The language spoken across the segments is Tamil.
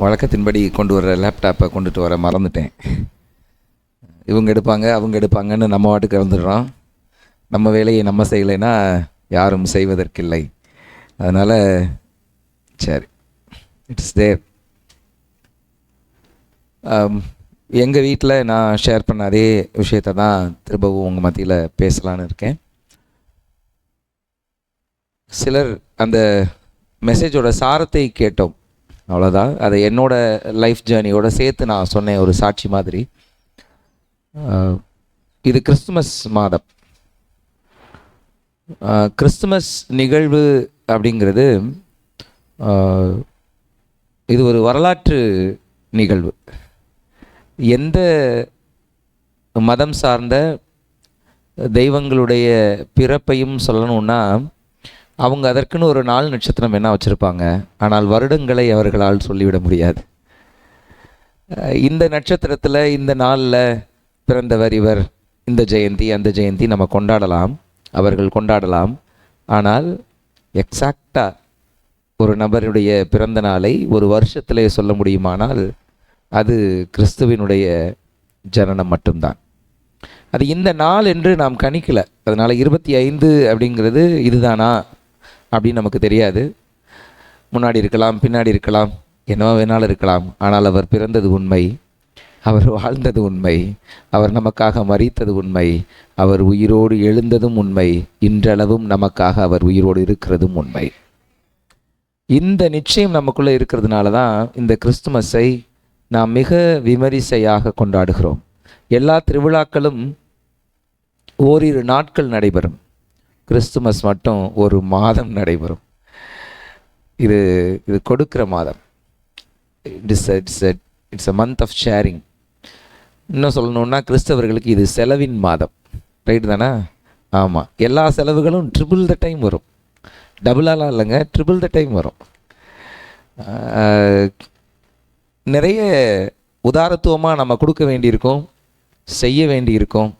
வழக்கத்தின்படி கொண்டு வர லேப்டாப்பை கொண்டுட்டு வர மறந்துட்டேன். இவங்க எடுப்பாங்க அவங்க எடுப்பாங்கன்னு நம்ம வாட்டுக்கு இறந்துடுறோம். நம்ம வேலையை நம்ம செய்யலைன்னா யாரும் செய்வதற்கில்லை. அதனால் சரி, இட்ஸ் தேர். எங்கள் வீட்டில் நான் ஷேர் பண்ண அதே விஷயத்தை தான் திரும்பவும் உங்கள் மத்தியில் பேசலான்னு இருக்கேன். சிலர் அந்த மெசேஜோட சாரத்தை கேட்டோம், அவ்வளோதான். அதை என்னோடய லைஃப் ஜேர்னியோட சேர்த்து நான் சொன்னேன், ஒரு சாட்சி மாதிரி. இது கிறிஸ்துமஸ் மாதம். கிறிஸ்துமஸ் நிகழ்வு அப்படிங்கிறது இது ஒரு வரலாற்று நிகழ்வு. எந்த மதம் சார்ந்த தெய்வங்களுடைய பிறப்பையும் சொல்லணுன்னா அவங்க அதற்குன்னு ஒரு நாள் நட்சத்திரம் என்ன வச்சுருப்பாங்க. ஆனால் வருடங்களை அவர்களால் சொல்லிவிட முடியாது. இந்த நட்சத்திரத்தில் இந்த நாளில் பிறந்தவர் இவர், இந்த ஜெயந்தி அந்த ஜெயந்தி நம்ம கொண்டாடலாம், அவர்கள் கொண்டாடலாம். ஆனால் எக்ஸாக்டாக ஒரு நபருடைய பிறந்த நாளை ஒரு வருஷத்திலே சொல்ல முடியுமானால் அது கிறிஸ்துவினுடைய ஜனனம் மட்டும்தான். அது இந்த நாள் என்று நாம் கணிக்கலை. அதனால் 25 அப்படிங்கிறது இதுதானா அப்படின்னு நமக்கு தெரியாது. முன்னாடி இருக்கலாம், பின்னாடி இருக்கலாம், என்னவோ வேணாலும் இருக்கலாம். ஆனால் அவர் பிறந்தது உண்மை, அவர் வாழ்ந்தது உண்மை, அவர் நமக்காக மரித்தது உண்மை, அவர் உயிரோடு எழுந்ததும் உண்மை, இன்றளவும் நமக்காக அவர் உயிரோடு இருக்கிறதும் உண்மை. இந்த நிச்சயம் நமக்குள்ளே இருக்கிறதுனால தான் இந்த கிறிஸ்துமஸை நாம் மிக விமரிசையாக கொண்டாடுகிறோம். எல்லா திருவிழாக்களும் ஓரிரு நாட்கள் நடைபெறும், கிறிஸ்துமஸ் மட்டும் ஒரு மாதம் நடைபெறும். இது கொடுக்கிற மாதம். It's a month of sharing. இன்னும் சொல்லணுன்னா கிறிஸ்தவர்களுக்கு இது செலவின் மாதம். ரைட்டு தானே? ஆமாம், எல்லா செலவுகளும் ட்ரிபிள் த டைம் வரும். டபுளாலாம் இல்லைங்க, ட்ரிபிள் த டைம் வரும். நிறைய உதாரத்துவமாக நம்ம கொடுக்க வேண்டியிருக்கும், செய்ய வேண்டியிருக்கும்,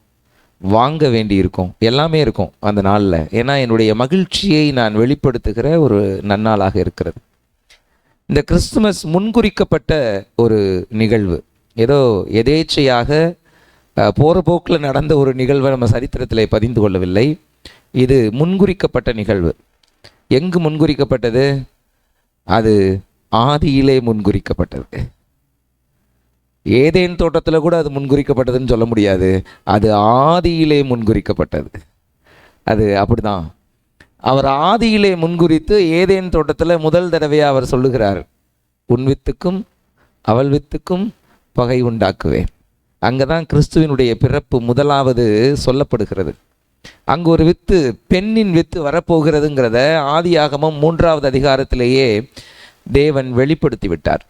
வாங்க வேண்டியிருக்கும், எல்லாமே இருக்கும் அந்த நாளில். ஏன்னா என்னுடைய மகிழ்ச்சியை நான் வெளிப்படுத்துகிற ஒரு நன்னாளாக இருக்கிறது. இந்த கிறிஸ்துமஸ் முன்குறிக்கப்பட்ட ஒரு நிகழ்வு. ஏதோ எதேச்சையாக போகிற போக்கில் நடந்த ஒரு நிகழ்வை நம்ம சரித்திரத்தில் பதிந்து கொள்ளவில்லை. இது முன்குறிக்கப்பட்ட நிகழ்வு. எங்கு முன்குறிக்கப்பட்டது? அது ஆதியிலே முன்குறிக்கப்பட்டது. ஏதேன் தோட்டத்தில் கூட அது முன்குறிக்கப்பட்டதுன்னு சொல்ல முடியாது. அது ஆதியிலே முன்குறிக்கப்பட்டது. அது அப்படிதான். அவர் ஆதியிலே முன்குறித்து ஏதேன் தோட்டத்தில் முதல் தடவையாக அவர் சொல்லுகிறார், உன் வித்துக்கும் அவள் வித்துக்கும் பகை உண்டாக்குவேன். அங்கே தான் கிறிஸ்துவினுடைய பிறப்பு முதலாவது சொல்லப்படுகிறது. அங்கு ஒரு வித்து, பெண்ணின் வித்து வரப்போகிறதுங்கிறத ஆதியாகமம் 3வது அதிகாரத்திலேயே தேவன் வெளிப்படுத்தி விட்டார்.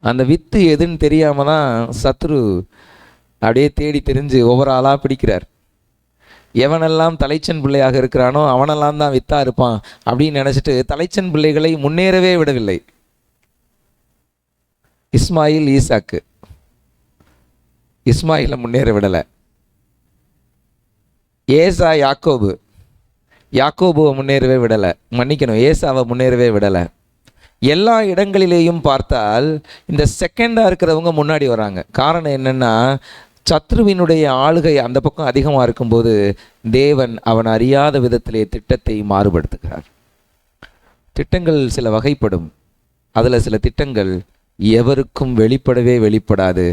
அந்த வித்து எதுன்னு தெரியாமல் தான் சத்ரு அப்படியே தேடி தெரிஞ்சு ஒவ்வொரு ஆளாக பிடிக்கிறார். எவனெல்லாம் தலைச்சன் பிள்ளையாக இருக்கிறானோ அவனெல்லாம் தான் வித்தா இருப்பான் அப்படின்னு நினச்சிட்டு தலைச்சன் பிள்ளைகளை முன்னேறவே விடவில்லை. இஸ்மாயில் ஈசாக்கு, இஸ்மாயிலை முன்னேற விடலை. ஏசா யாக்கோபு, யாக்கோபுவை முன்னேறவே விடலை. மன்னிக்கணும், ஏசாவை முன்னேறவே விடலை. எல்லா இடங்களிலேயும் பார்த்தால் இந்த செகண்டாக இருக்கிறவங்க முன்னாடி வராங்க. காரணம் என்னென்னா, சத்ருவினுடைய ஆளுகை அந்த பக்கம் அதிகமாக இருக்கும்போது தேவன் அவன் அறியாத விதத்திலே திட்டத்தை மாறுபடுத்துகிறார். திட்டங்கள் சில வகைப்படும். அதில் சில திட்டங்கள் எவருக்கும் வெளிப்படாது.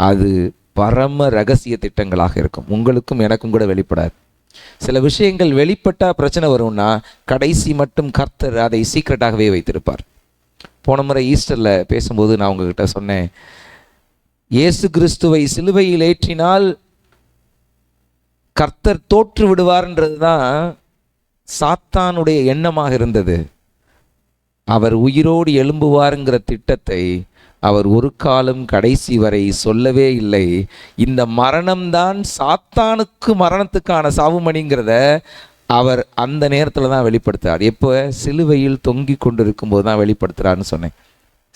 அது பரம ரகசிய திட்டங்களாக இருக்கும். உங்களுக்கும் எனக்கும் கூட வெளிப்படாது. சில விஷயங்கள் வெளிப்பட்டால் பிரச்சனை வரும்னா கடைசி மட்டும் கர்த்தர் அதை சீக்ரெட்டாகவே வைத்திருப்பார். போன முறை ஈஸ்டரில் பேசும்போது நான் உங்ககிட்ட சொன்னேன், இயேசு கிறிஸ்துவை சிலுவையில் ஏற்றினால் கர்த்தர் தோற்று விடுவார்ன்றது தான் சாத்தானுடைய எண்ணமாக இருந்தது. அவர் உயிரோடு எழும்புவாருங்கிற திட்டத்தை அவர் ஒரு காலம் கடைசி வரை சொல்லவே இல்லை. இந்த மரணம்தான் சாத்தானுக்கு மரணத்துக்கான சாவுமணிங்கிறத அவர் அந்த நேரத்தில் தான் வெளிப்படுத்துகிறார். எப்போ? சிலுவையில் தொங்கி கொண்டு இருக்கும்போது தான் வெளிப்படுத்துகிறார்னு சொன்னேன்.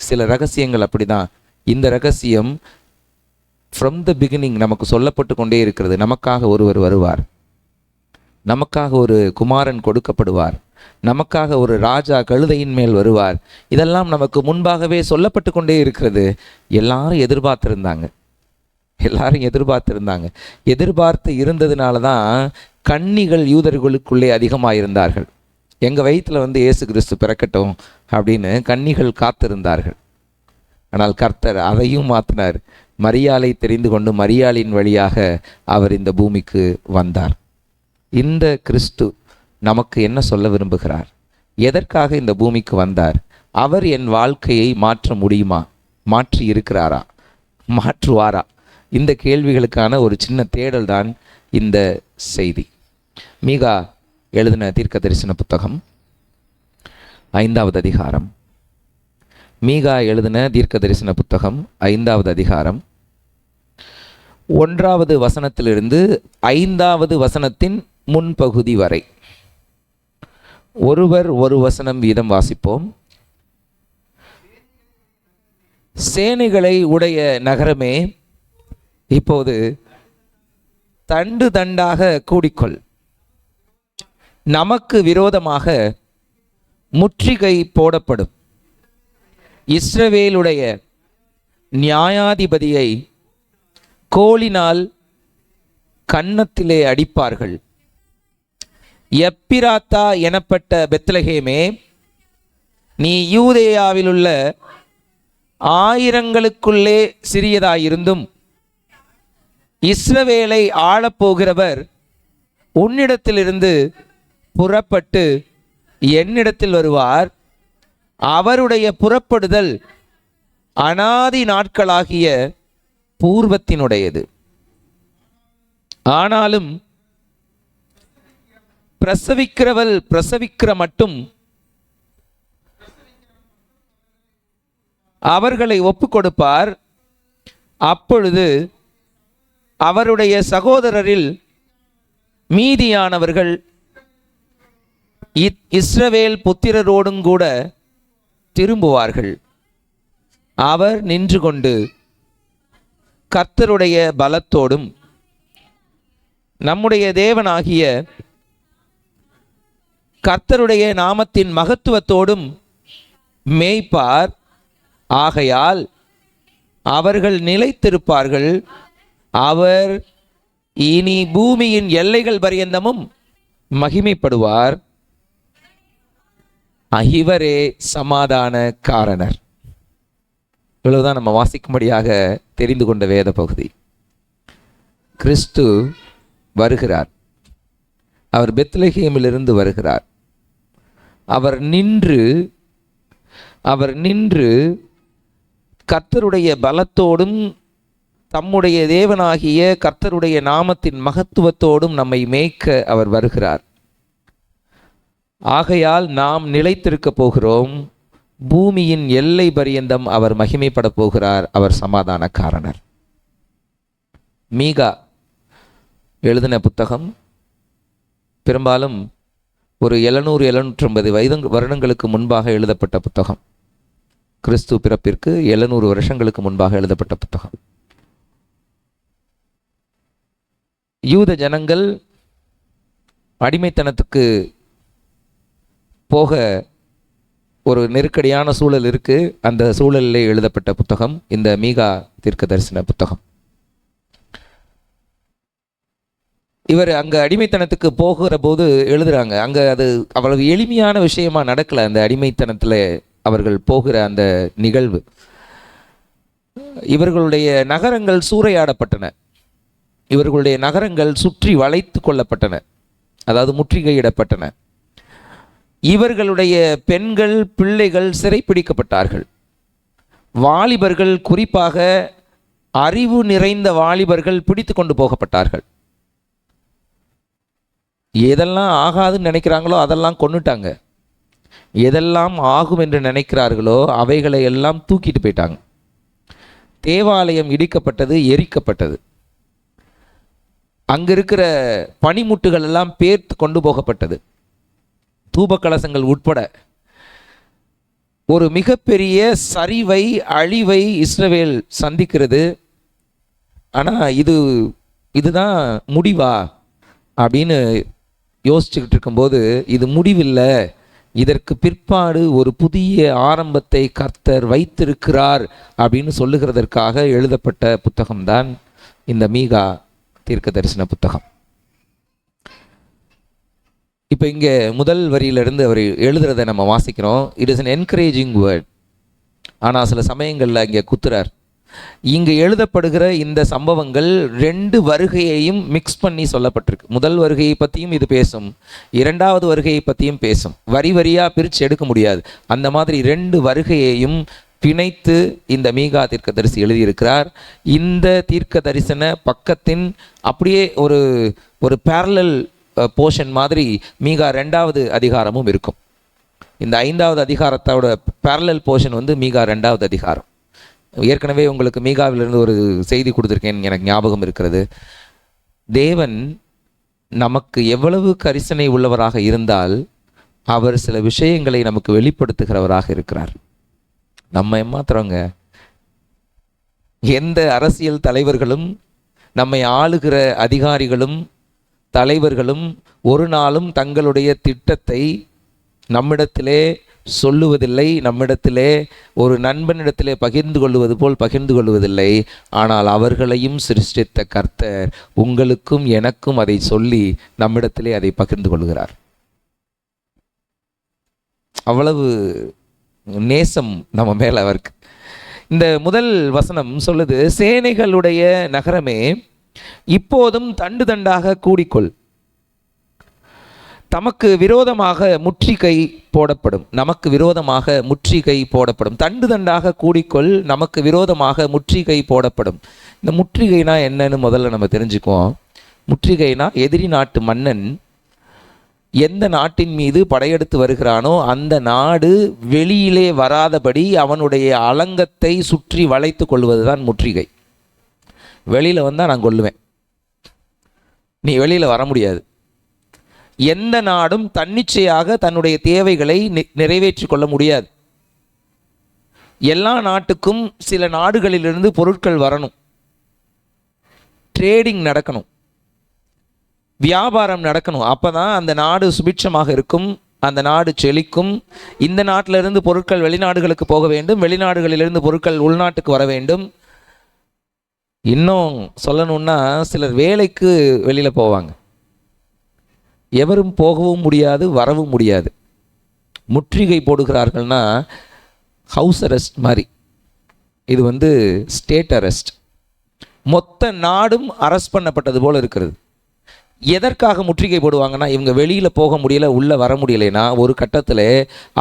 சில ரகசியங்கள் அப்படி தான். இந்த ரகசியம் ஃப்ரம் த பிகினிங் நமக்கு சொல்லப்பட்டு கொண்டே இருக்கிறது. நமக்காக ஒருவர் வருவார், நமக்காக ஒரு குமாரன் கொடுக்கப்படுவார், நமக்காக ஒரு ராஜா கழுதையின் மேல் வருவார். இதெல்லாம் நமக்கு முன்பாகவே சொல்லப்பட்டு கொண்டே இருக்கிறது. எல்லாரும் எதிர்பார்த்திருந்தாங்க. எதிர்பார்த்து இருந்ததுனால தான் கன்னிகள் யூதர்களுக்குள்ளே அதிகமாக இருந்தார்கள். எங்கள் வயிற்றில் இயேசு கிறிஸ்து பிறக்கட்டும் அப்படின்னு கன்னிகள் காத்திருந்தார்கள். ஆனால் கர்த்தர் அதையும் மாற்றினார். மரியாளை தெரிந்து கொண்டு மரியாளின் வழியாக அவர் இந்த பூமிக்கு வந்தார். இந்த கிறிஸ்து நமக்கு என்ன சொல்ல விரும்புகிறார்? எதற்காக இந்த பூமிக்கு வந்தார்? அவர் என் வாழ்க்கையை மாற்ற முடியுமா? மாற்றி இருக்கிறாரா? மாற்றுவாரா? இந்த கேள்விகளுக்கான ஒரு சின்ன தேடல் தான் இந்த செய்தி. மீகா எழுதின தீர்க்க தரிசன புத்தகம் 5வது அதிகாரம். மீகா எழுதின தீர்க்க தரிசன புத்தகம் 5வது அதிகாரம் 1வது வசனத்திலிருந்து 5வது வசனத்தின் முன்பகுதி வரை ஒருவர் ஒரு வசனம் வீதம் வாசிப்போம். சேனைகளை உடைய நகரமே, இப்போது தண்டு தண்டாக கூடிக்கொள். நமக்கு விரோதமாக முற்றுகை போடப்படும். இஸ்ரவேலுடைய நியாயாதிபதியை கோலினால் கன்னத்திலே அடிப்பார்கள். எப்பிராத்தா எனப்பட்ட பெத்லகேமே, நீ யூதேயாவிலுள்ள ஆயிரங்களுக்குள்ளே சிறியதாயிருந்தும் இஸ்ரவேலை ஆளப்போகிறவர் உன்னிடத்திலிருந்து புறப்பட்டு என்னிடத்தில் வருவார். அவருடைய புறப்படுதல் அனாதி நாட்களாகிய பூர்வத்தினுடையது. ஆனாலும் பிரசவிக்கிறவள் பிரசவிக்கிற மட்டும் அவர்களை ஒப்புக் கொடுப்பார். அப்பொழுது அவருடைய சகோதரரில் மீதியானவர்கள் இஸ்ரவேல் புத்திரரோடும் கூட திரும்புவார்கள். அவர் நின்று கொண்டு கர்த்தருடைய பலத்தோடும் நம்முடைய தேவனாகிய கர்த்தருடைய நாமத்தின் மகத்துவத்தோடும் மேய்ப்பார். ஆகையால் அவர்கள் நிலைத்திருப்பார்கள். அவர் இனி பூமியின் எல்லைகள் பரியந்தமும் மகிமைப்படுவார். இவரே சமாதான காரணர். இவ்வளவுதான் நம்ம வாசிக்கும்படியாக தெரிந்து கொண்ட வேத பகுதி. கிறிஸ்து வருகிறார். அவர் பெத்லகேமிலிருந்து வருகிறார். அவர் நின்று கர்த்தருடைய பலத்தோடும் தம்முடைய தேவனாகிய கர்த்தருடைய நாமத்தின் மகத்துவத்தோடும் நம்மை மேய்க்க அவர் வருகிறார். ஆகையால் நாம் நிலைத்திருக்க போகிறோம். பூமியின் எல்லை பரியந்தம் அவர் மகிமைப்பட போகிறார். அவர் சமாதான காரணர். மீகா எழுதின புத்தகம் பெரும்பாலும் ஒரு 700-750 வருடங்களுக்கு முன்பாக எழுதப்பட்ட புத்தகம். கிறிஸ்து பிறப்பிற்கு 700 வருஷங்களுக்கு முன்பாக எழுதப்பட்ட புத்தகம். யூத ஜனங்கள் அடிமைத்தனத்துக்கு போக ஒரு நெருக்கடியான சூழல் இருக்கு. அந்த சூழலிலே எழுதப்பட்ட புத்தகம் இந்த மீகா தீர்க்க தரிசன புத்தகம். இவர் அங்கே அடிமைத்தனத்துக்கு போகிற போது எழுதுறாங்க. அங்கே அது அவ்வளவு எளிமையான விஷயமா நடக்கலை. அந்த அடிமைத்தனத்தில் அவர்கள் போகிற அந்த நிகழ்வு, இவர்களுடைய நகரங்கள் சூறையாடப்பட்டன. இவர்களுடைய நகரங்கள் சுற்றி வளைத்து கொள்ளப்பட்டன, அதாவது முற்றுகையிடப்பட்டன. இவர்களுடைய பெண்கள் பிள்ளைகள் சிறைப்பிடிக்கப்பட்டார்கள். வாலிபர்கள், குறிப்பாக அறிவு நிறைந்த வாலிபர்கள் பிடித்து கொண்டு போகப்பட்டார்கள். எதெல்லாம் ஆகாதுன்னு நினைக்கிறாங்களோ அதெல்லாம் கொன்னுட்டாங்க. எதெல்லாம் ஆகும் என்று நினைக்கிறார்களோ அவைகளை எல்லாம் தூக்கிட்டு போயிட்டாங்க. தேவாலயம் இடிக்கப்பட்டது, எரிக்கப்பட்டது. அங்கே இருக்கிற பனிமுட்டுகள் எல்லாம் பேர்த்து கொண்டு போகப்பட்டது. தூப கலசங்கள் உட்பட ஒரு மிகப்பெரிய சரிவை, அழிவை இஸ்ரவேல் சந்திக்கிறது. ஆனால் இதுதான் முடிவா அப்படின்னு யோசிச்சுக்கிட்டு இருக்கும்போது இது முடிவில்லை, இதற்கு பிற்பாடு ஒரு புதிய ஆரம்பத்தை கர்த்தர் வைத்திருக்கிறார் அப்படின்னு சொல்லுகிறதற்காக எழுதப்பட்ட புத்தகம்தான் இந்த மீகா தீர்க்க தரிசன புத்தகம். இப்போ இங்கே முதல் வரியிலிருந்து அவர் எழுதுறதை நம்ம வாசிக்கிறோம். It is an encouraging word. ஆனால் சில சமயங்களில் இங்கே குத்துறார். இங்கு எழுதப்படுகிற இந்த சம்பவங்கள் 2 வருகையையும் மிக்ஸ் பண்ணி சொல்லப்பட்டிருக்கு. முதல் வருகையை பற்றியும் இது பேசும், 2வது வருகையை பற்றியும் பேசும். வரி வரியாக பிரித்து எடுக்க முடியாது. அந்த மாதிரி 2 வருகையையும் பிணைத்து இந்த மீகா தீர்க்கதரிசி எழுதியிருக்கிறார். இந்த தீர்க்க தரிசன பக்கத்தின் அப்படியே ஒரு பேரலல் போர்ஷன் மாதிரி மீகா 2வது அதிகாரமும் இருக்கும். இந்த 5வது அதிகாரத்தோட பேரலல் போர்ஷன் வந்து மீகா 2வது அதிகாரம். ஏற்கனவே உங்களுக்கு மீகாவிலிருந்து ஒரு செய்தி கொடுத்துருக்கேன், எனக்கு ஞாபகம் இருக்கிறது. தேவன் நமக்கு எவ்வளவு கரிசனை உள்ளவராக இருந்தால் அவர் சில விஷயங்களை நமக்கு வெளிப்படுத்துகிறவராக இருக்கிறார். நம்ம ஏமாத்துறவங்க. எந்த அரசியல் தலைவர்களும் நம்மை ஆளுகிற அதிகாரிகளும் தலைவர்களும் ஒரு நாளும் தங்களுடைய திட்டத்தை நம்மிடத்திலே சொல்லுவதில்லை, நம்மிடத்திலே ஒரு நண்பனிடத்திலே பகிர்ந்து கொள்வது போல் பகிர்ந்து கொள்வதில்லை. ஆனால் அவர்களையும் சிருஷ்டித்த கர்த்தர் உங்களுக்கும் எனக்கும் அதை சொல்லி நம்மிடத்திலே அதை பகிர்ந்து கொள்கிறார். அவ்வளவு நேசம் நம்ம மேல அவருக்கு. இந்த முதல் வசனம் சொல்லுது, சேனைகளுடைய நகரமே இப்போதும் தண்டு தண்டாக கூடிக்கொள், தமக்கு விரோதமாக முற்றுகை போடப்படும். நமக்கு விரோதமாக முற்றுகை போடப்படும். தண்டு தண்டாக கூடிக்கொள், நமக்கு விரோதமாக முற்றுகை போடப்படும். இந்த முற்றுகைனா என்னன்னு முதல்ல நம்ம தெரிஞ்சுக்குவோம். முற்றுகைனா எதிரி நாட்டு மன்னன் எந்த நாட்டின் மீது படையெடுத்து வருகிறானோ அந்த நாடு வெளியிலே வராதபடி அவனுடைய அலங்கத்தை சுற்றி வளைத்து கொள்வதுதான் முற்றுகை. வெளியில் வந்தால் நான் கொல்லுவேன், நீ வெளியில் வர முடியாது. எந்த நாடும் தன்னிச்சையாக தன்னுடைய தேவைகளை நிறைவேற்றி கொள்ள முடியாது. எல்லா நாட்டுக்கும் சில நாடுகளிலிருந்து பொருட்கள் வரணும், ட்ரேடிங் நடக்கணும், வியாபாரம் நடக்கணும். அப்போ தான் அந்த நாடு சுபிட்சமாக இருக்கும், அந்த நாடு செழிக்கும். இந்த நாட்டிலிருந்து பொருட்கள் வெளிநாடுகளுக்கு போக வேண்டும், வெளிநாடுகளிலிருந்து பொருட்கள் உள்நாட்டுக்கு வர வேண்டும். இன்னும் சொல்லணும்னா சிலர் வேலைக்கு வெளியில் போவாங்க, எவரும் போகவும் முடியாது வரவும் முடியாது. முற்றுகை போடுகிறார்கள்னா ஹவுஸ் அரெஸ்ட் மாதிரி, இது வந்து ஸ்டேட் அரெஸ்ட். மொத்த நாடும் அரெஸ்ட் பண்ணப்பட்டது போல் இருக்கிறது. எதற்காக முற்றுகை போடுவாங்கன்னா, இவங்க வெளியில் போக முடியல, உள்ளே வர முடியலைன்னா ஒரு கட்டத்தில்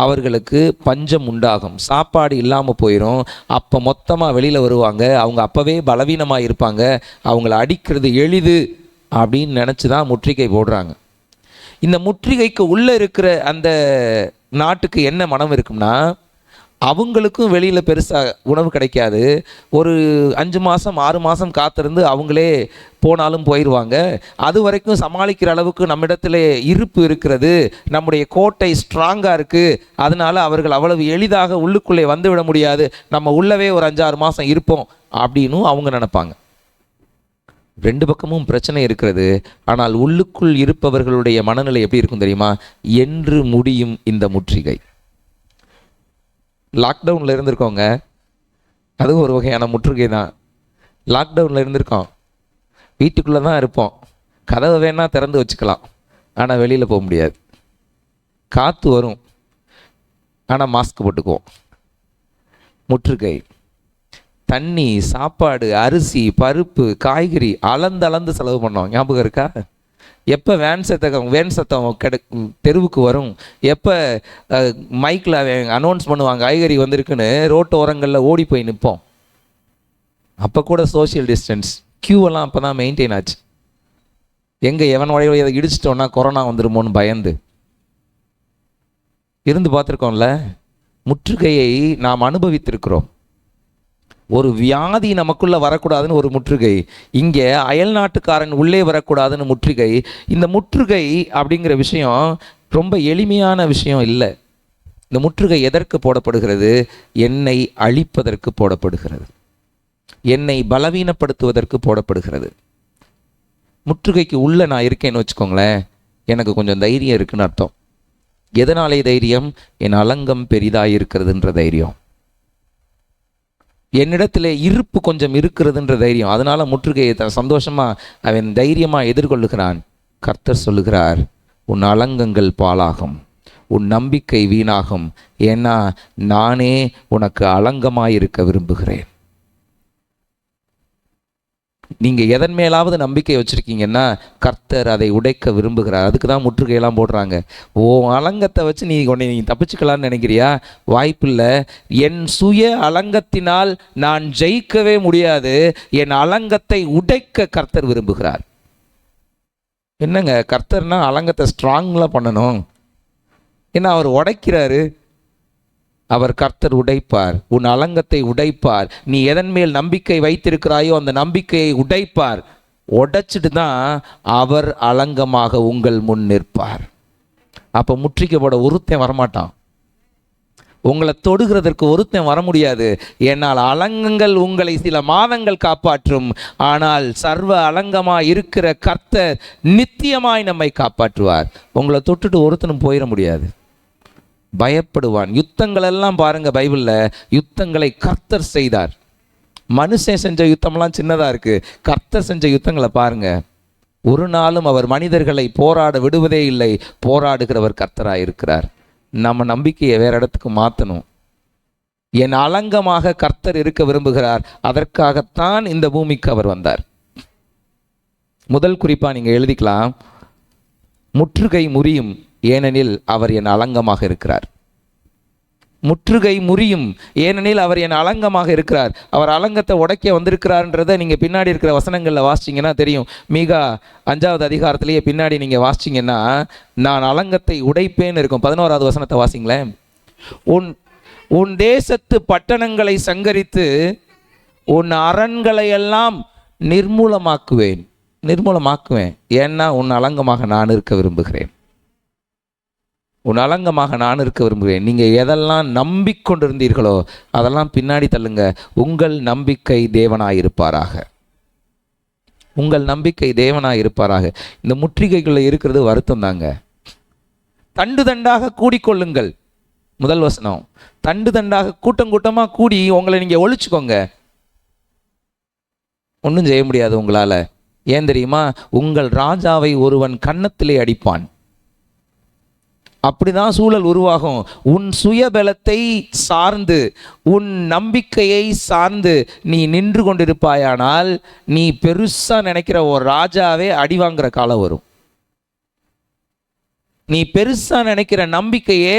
அவர்களுக்கு பஞ்சம் உண்டாகும், சாப்பாடு இல்லாமல் போயிடும். அப்போ மொத்தமாக வெளியில் வருவாங்க. அவங்க அப்போவே பலவீனமாக இருப்பாங்க, அவங்கள அடிக்கிறது எளிது அப்படின்னு நினச்சி தான் முற்றுகை போடுறாங்க. இந்த முற்றுகைக்கு உள்ளே இருக்கிற அந்த நாட்டுக்கு என்ன மனம் இருக்கும்னா, அவங்களுக்கும் வெளியில் பெருசாக உணவு கிடைக்காது. ஒரு 5 மாதம் 6 மாதம் காத்திருந்து அவங்களே போனாலும் போயிடுவாங்க. அது வரைக்கும் சமாளிக்கிற அளவுக்கு நம்மிடத்தில் இருப்பு இருக்கிறது, நம்முடைய கோட்டை ஸ்ட்ராங்காக இருக்குது. அதனால் அவர்கள் அவ்வளவு எளிதாக உள்ளுக்குள்ளே வந்துவிட முடியாது, நம்ம உள்ளவே ஒரு 5-6 மாதம் இருப்போம் அப்படின்னு அவங்க நினைப்பாங்க. 2 பக்கமும் பிரச்சனை இருக்கிறது. ஆனால் உள்ளுக்குள் இருப்பவர்களுடைய மனநிலை எப்படி இருக்கும் தெரியுமா? என்று முடியும் இந்த முற்றுகை. லாக்டவுனில் இருந்திருக்கோங்க, அதுவும் ஒரு வகையான முற்றுகை தான். லாக்டவுனில் இருந்திருக்கோம், வீட்டுக்குள்ளே தான் இருப்போம், கதவை வேணால் திறந்து வச்சுக்கலாம், ஆனால் வெளியில் போக முடியாது. காற்று வரும், ஆனால் மாஸ்க் போட்டுக்குவோம். முற்றுகை. தண்ணி, சாப்பாடு, அரிசி, பருப்பு, காய்கறி அளந்து செலவு பண்ணோம். ஞாபகம் இருக்கா? எப்போ வேன் சத்தம் தெருவுக்கு வரும், எப்போ மைக்கில் அனௌன்ஸ் பண்ணுவாங்க காய்கறி வந்திருக்குன்னு, ரோட்டு ஓரங்களில் ஓடி போய் நிற்போம். அப்போ கூட சோஷியல் டிஸ்டன்ஸ், க்யூவெல்லாம் அப்போ தான் மெயின்டைன் ஆச்சு. எங்கே எவனோடைய இதை இடிச்சிட்டோன்னா கொரோனா வந்துடுமோன்னு பயந்து இருந்து பார்த்துருக்கோம்ல. முற்றுகையை நாம் அனுபவித்திருக்கிறோம். ஒரு வியாதி நமக்குள்ளே வரக்கூடாதுன்னு ஒரு முற்றுகை, இங்கே அயல் நாட்டுக்காரன் உள்ளே வரக்கூடாதுன்னு முற்றுகை. இந்த முற்றுகை அப்படிங்கிற விஷயம் ரொம்ப எளிமையான விஷயம் இல்லை. இந்த முற்றுகை எதற்கு போடப்படுகிறது? என்னை அழிப்பதற்கு போடப்படுகிறது, என்னை பலவீனப்படுத்துவதற்கு போடப்படுகிறது. முற்றுகைக்கு உள்ளே நான் இருக்கேன்னு வச்சுக்கோங்களேன், எனக்கு கொஞ்சம் தைரியம் இருக்குன்னு அர்த்தம். எதனாலே தைரியம்? என் அலங்கம் பெரிதாக இருக்கிறதுன்ற தைரியம், என்னிடத்துல இருப்பு கொஞ்சம் இருக்கிறதுன்ற தைரியம். அதனால முற்றுகையை சந்தோஷமா அவன் தைரியமா எதிர்கொள்ளுகிறான். கர்த்தர் சொல்லுகிறார், உன் அலங்கங்கள் பாழாகும், உன் நம்பிக்கை வீணாகும், ஏன்னா நானே உனக்கு அலங்கமாயிருக்க விரும்புகிறேன். நீங்க எதன் மேலாவது நம்பிக்கை வச்சிருக்கீங்கன்னா கர்த்தர் அதை உடைக்க விரும்புகிறார். அதுக்கு தான் முற்றுகையெல்லாம் போடுறாங்க. ஓ அலங்கத்தை வச்சு நீ தப்பிச்சுக்கலான்னு நினைக்கிறியா? வாய்ப்பில்லை. என் சுய அலங்கத்தினால் நான் ஜெயிக்கவே முடியாது. என் அலங்கத்தை உடைக்க கர்த்தர் விரும்புகிறார். என்னங்க கர்த்தர்னா அலங்கத்தை ஸ்ட்ராங்ல பண்ணணும், ஏன்னா அவர் உடைக்கிறாரு. அவர் கர்த்தர் உடைப்பார், உன் அலங்கத்தை உடைப்பார். நீ எதன் மேல் நம்பிக்கை வைத்திருக்கிறாயோ அந்த நம்பிக்கையை உடைப்பார். உடைச்சிட்டு தான் அவர் அலங்கமாக உங்கள் முன் நிற்பார். அப்போ முற்றுகைப்பட ஒருத்தன் வரமாட்டான், உங்களை தொடுகிறதற்கு ஒருத்தன் வர முடியாது. ஏன்னால் அலங்கங்கள் உங்களை சில மாதங்கள் காப்பாற்றும், ஆனால் சர்வ அலங்கமாய் இருக்கிற கர்த்தர் நித்தியமாய் நம்மை காப்பாற்றுவார். உங்களை தொட்டுட்டு ஒருத்தனும் போயிட முடியாது, பயப்படுவான். யுத்தங்கள் எல்லாம் பாருங்க, பைபிளில் யுத்தங்களை கர்த்தர் செய்தார். மனுஷன் செஞ்ச யுத்தம்லாம் சின்னதாக இருக்கு, கர்த்தர் செஞ்ச யுத்தங்களை பாருங்க. ஒரு நாளும் அவர் மனிதர்களை போராட விடுவதே இல்லை. போராடுகிறவர் கர்த்தராக இருக்கிறார். நம்ம நம்பிக்கையை வேற இடத்துக்கு மாற்றணும். என் அலங்கமாக கர்த்தர் இருக்க விரும்புகிறார். அதற்காகத்தான் இந்த பூமிக்கு அவர் வந்தார். முதல் குறிப்பா நீங்க எழுதிக்கலாம், முற்றுகை முறியும், ஏனெனில் அவர் என் அலங்கமாக இருக்கிறார். முற்றுகை முறியும், ஏனெனில் அவர் என் அலங்கமாக இருக்கிறார். அவர் அலங்கத்தை உடைக்க வந்திருக்கிறார்ன்றதை நீங்கள் பின்னாடி இருக்கிற வசனங்களில் வாசிச்சிங்கன்னா தெரியும். மீகா 5வது அதிகாரத்திலேயே பின்னாடி நீங்கள் வாசிச்சிங்கன்னா நான் அலங்கத்தை உடைப்பேன்னு இருக்கும். 11வது வசனத்தை வாசிங்களேன். உன் தேசத்து பட்டணங்களை சங்கரித்து உன் அரண்களை எல்லாம் நிர்மூலமாக்குவேன். ஏன்னா உன் அலங்கமாக நான் இருக்க விரும்புகிறேன். உன் அலங்கமாக நான் இருக்க விரும்புகிறேன். நீங்கள் எதெல்லாம் நம்பிக்கொண்டிருந்தீர்களோ அதெல்லாம் பின்னாடி தள்ளுங்க. உங்கள் நம்பிக்கை தேவனாயிருப்பாராக. உங்கள் நம்பிக்கை தேவனாயிருப்பாராக. இந்த முற்றுகைகளில் இருக்கிறது வருத்தம் தாங்க. தண்டு தண்டாக கூடிக்கொள்ளுங்கள். முதல் வசனம், தண்டு தண்டாக கூட்டம் கூட்டமாக கூடி உங்களை நீங்கள் ஒழிச்சுக்கோங்க. ஒன்றும் செய்ய முடியாது உங்களால். ஏன் தெரியுமா? உங்கள் ராஜாவை ஒருவன் கன்னத்திலே அடிப்பான். அப்படிதான் சூழல் உருவாகும். உன் சுயபலத்தை சார்ந்து, உன் நம்பிக்கையை சார்ந்து நீ நின்று கொண்டிருப்பாயானால் நீ பெருசா நினைக்கிற ஒரு ராஜாவே அடி வாங்குற காலம் வரும். நீ பெருசா நினைக்கிற நம்பிக்கையே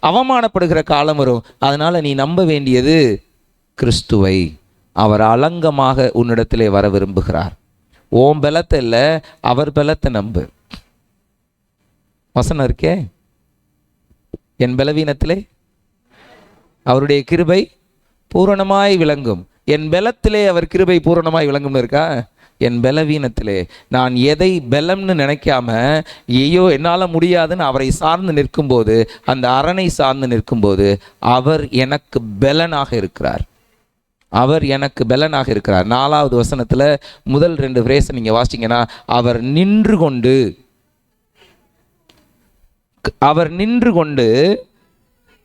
அவமானப்படுகிற காலம் வரும். அதனால நீ நம்ப வேண்டியது கிறிஸ்துவை. அவர் அலங்கமாக உன்னிடத்திலே வர விரும்புகிறார். ஓம் பலத்தை இல்லை, அவர் பலத்தை நம்பு. வசனம் இருக்கே, என் பலவீனத்திலே அவருடைய கிருபை பூரணமாய் விளங்கும். என் பலத்திலே அவர் கிருபை பூரணமாய் விளங்கும்னு இருக்கா? என் பலவீனத்திலே நான் எதை பலம்னு நினைக்காம ஐயோ என்னால் முடியாதுன்னு அவரை சார்ந்து நிற்கும்போது, அந்த அரணை சார்ந்து நிற்கும்போது அவர் எனக்கு பலனாக இருக்கிறார். அவர் எனக்கு பலனாக இருக்கிறார். 4வது வசனத்தில் முதல் 2 பிரேசை நீங்கள் வாசிங்கன்னா, அவர் நின்று கொண்டு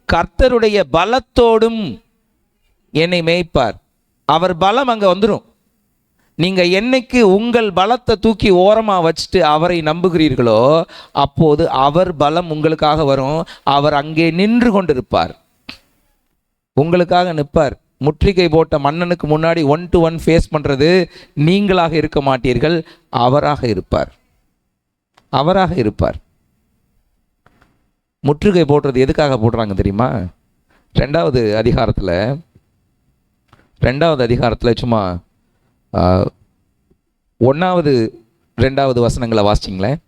கர்த்தருடைய பலத்தோடும் என்னை மேய்ப்பார். அவர் பலம் அங்கே வந்துடும். நீங்கள் என்னைக்கு உங்கள் பலத்தை தூக்கி ஓரமாக வச்சுட்டு அவரை நம்புகிறீர்களோ அப்போது அவர் பலம் உங்களுக்காக வரும். அவர் அங்கே நின்று கொண்டிருப்பார், உங்களுக்காக நிற்பார். முற்றுகை போட்ட மன்னனுக்கு முன்னாடி 1 to 1 ஃபேஸ் பண்ணுறது நீங்களாக இருக்க மாட்டீர்கள், அவராக இருப்பார். முற்றுகை போடுறது எதுக்காக போடுறாங்க தெரியுமா? 2வது அதிகாரத்தில் சும்மா 1வது 2வது வசனங்களை வாசிச்சிங்களேன்.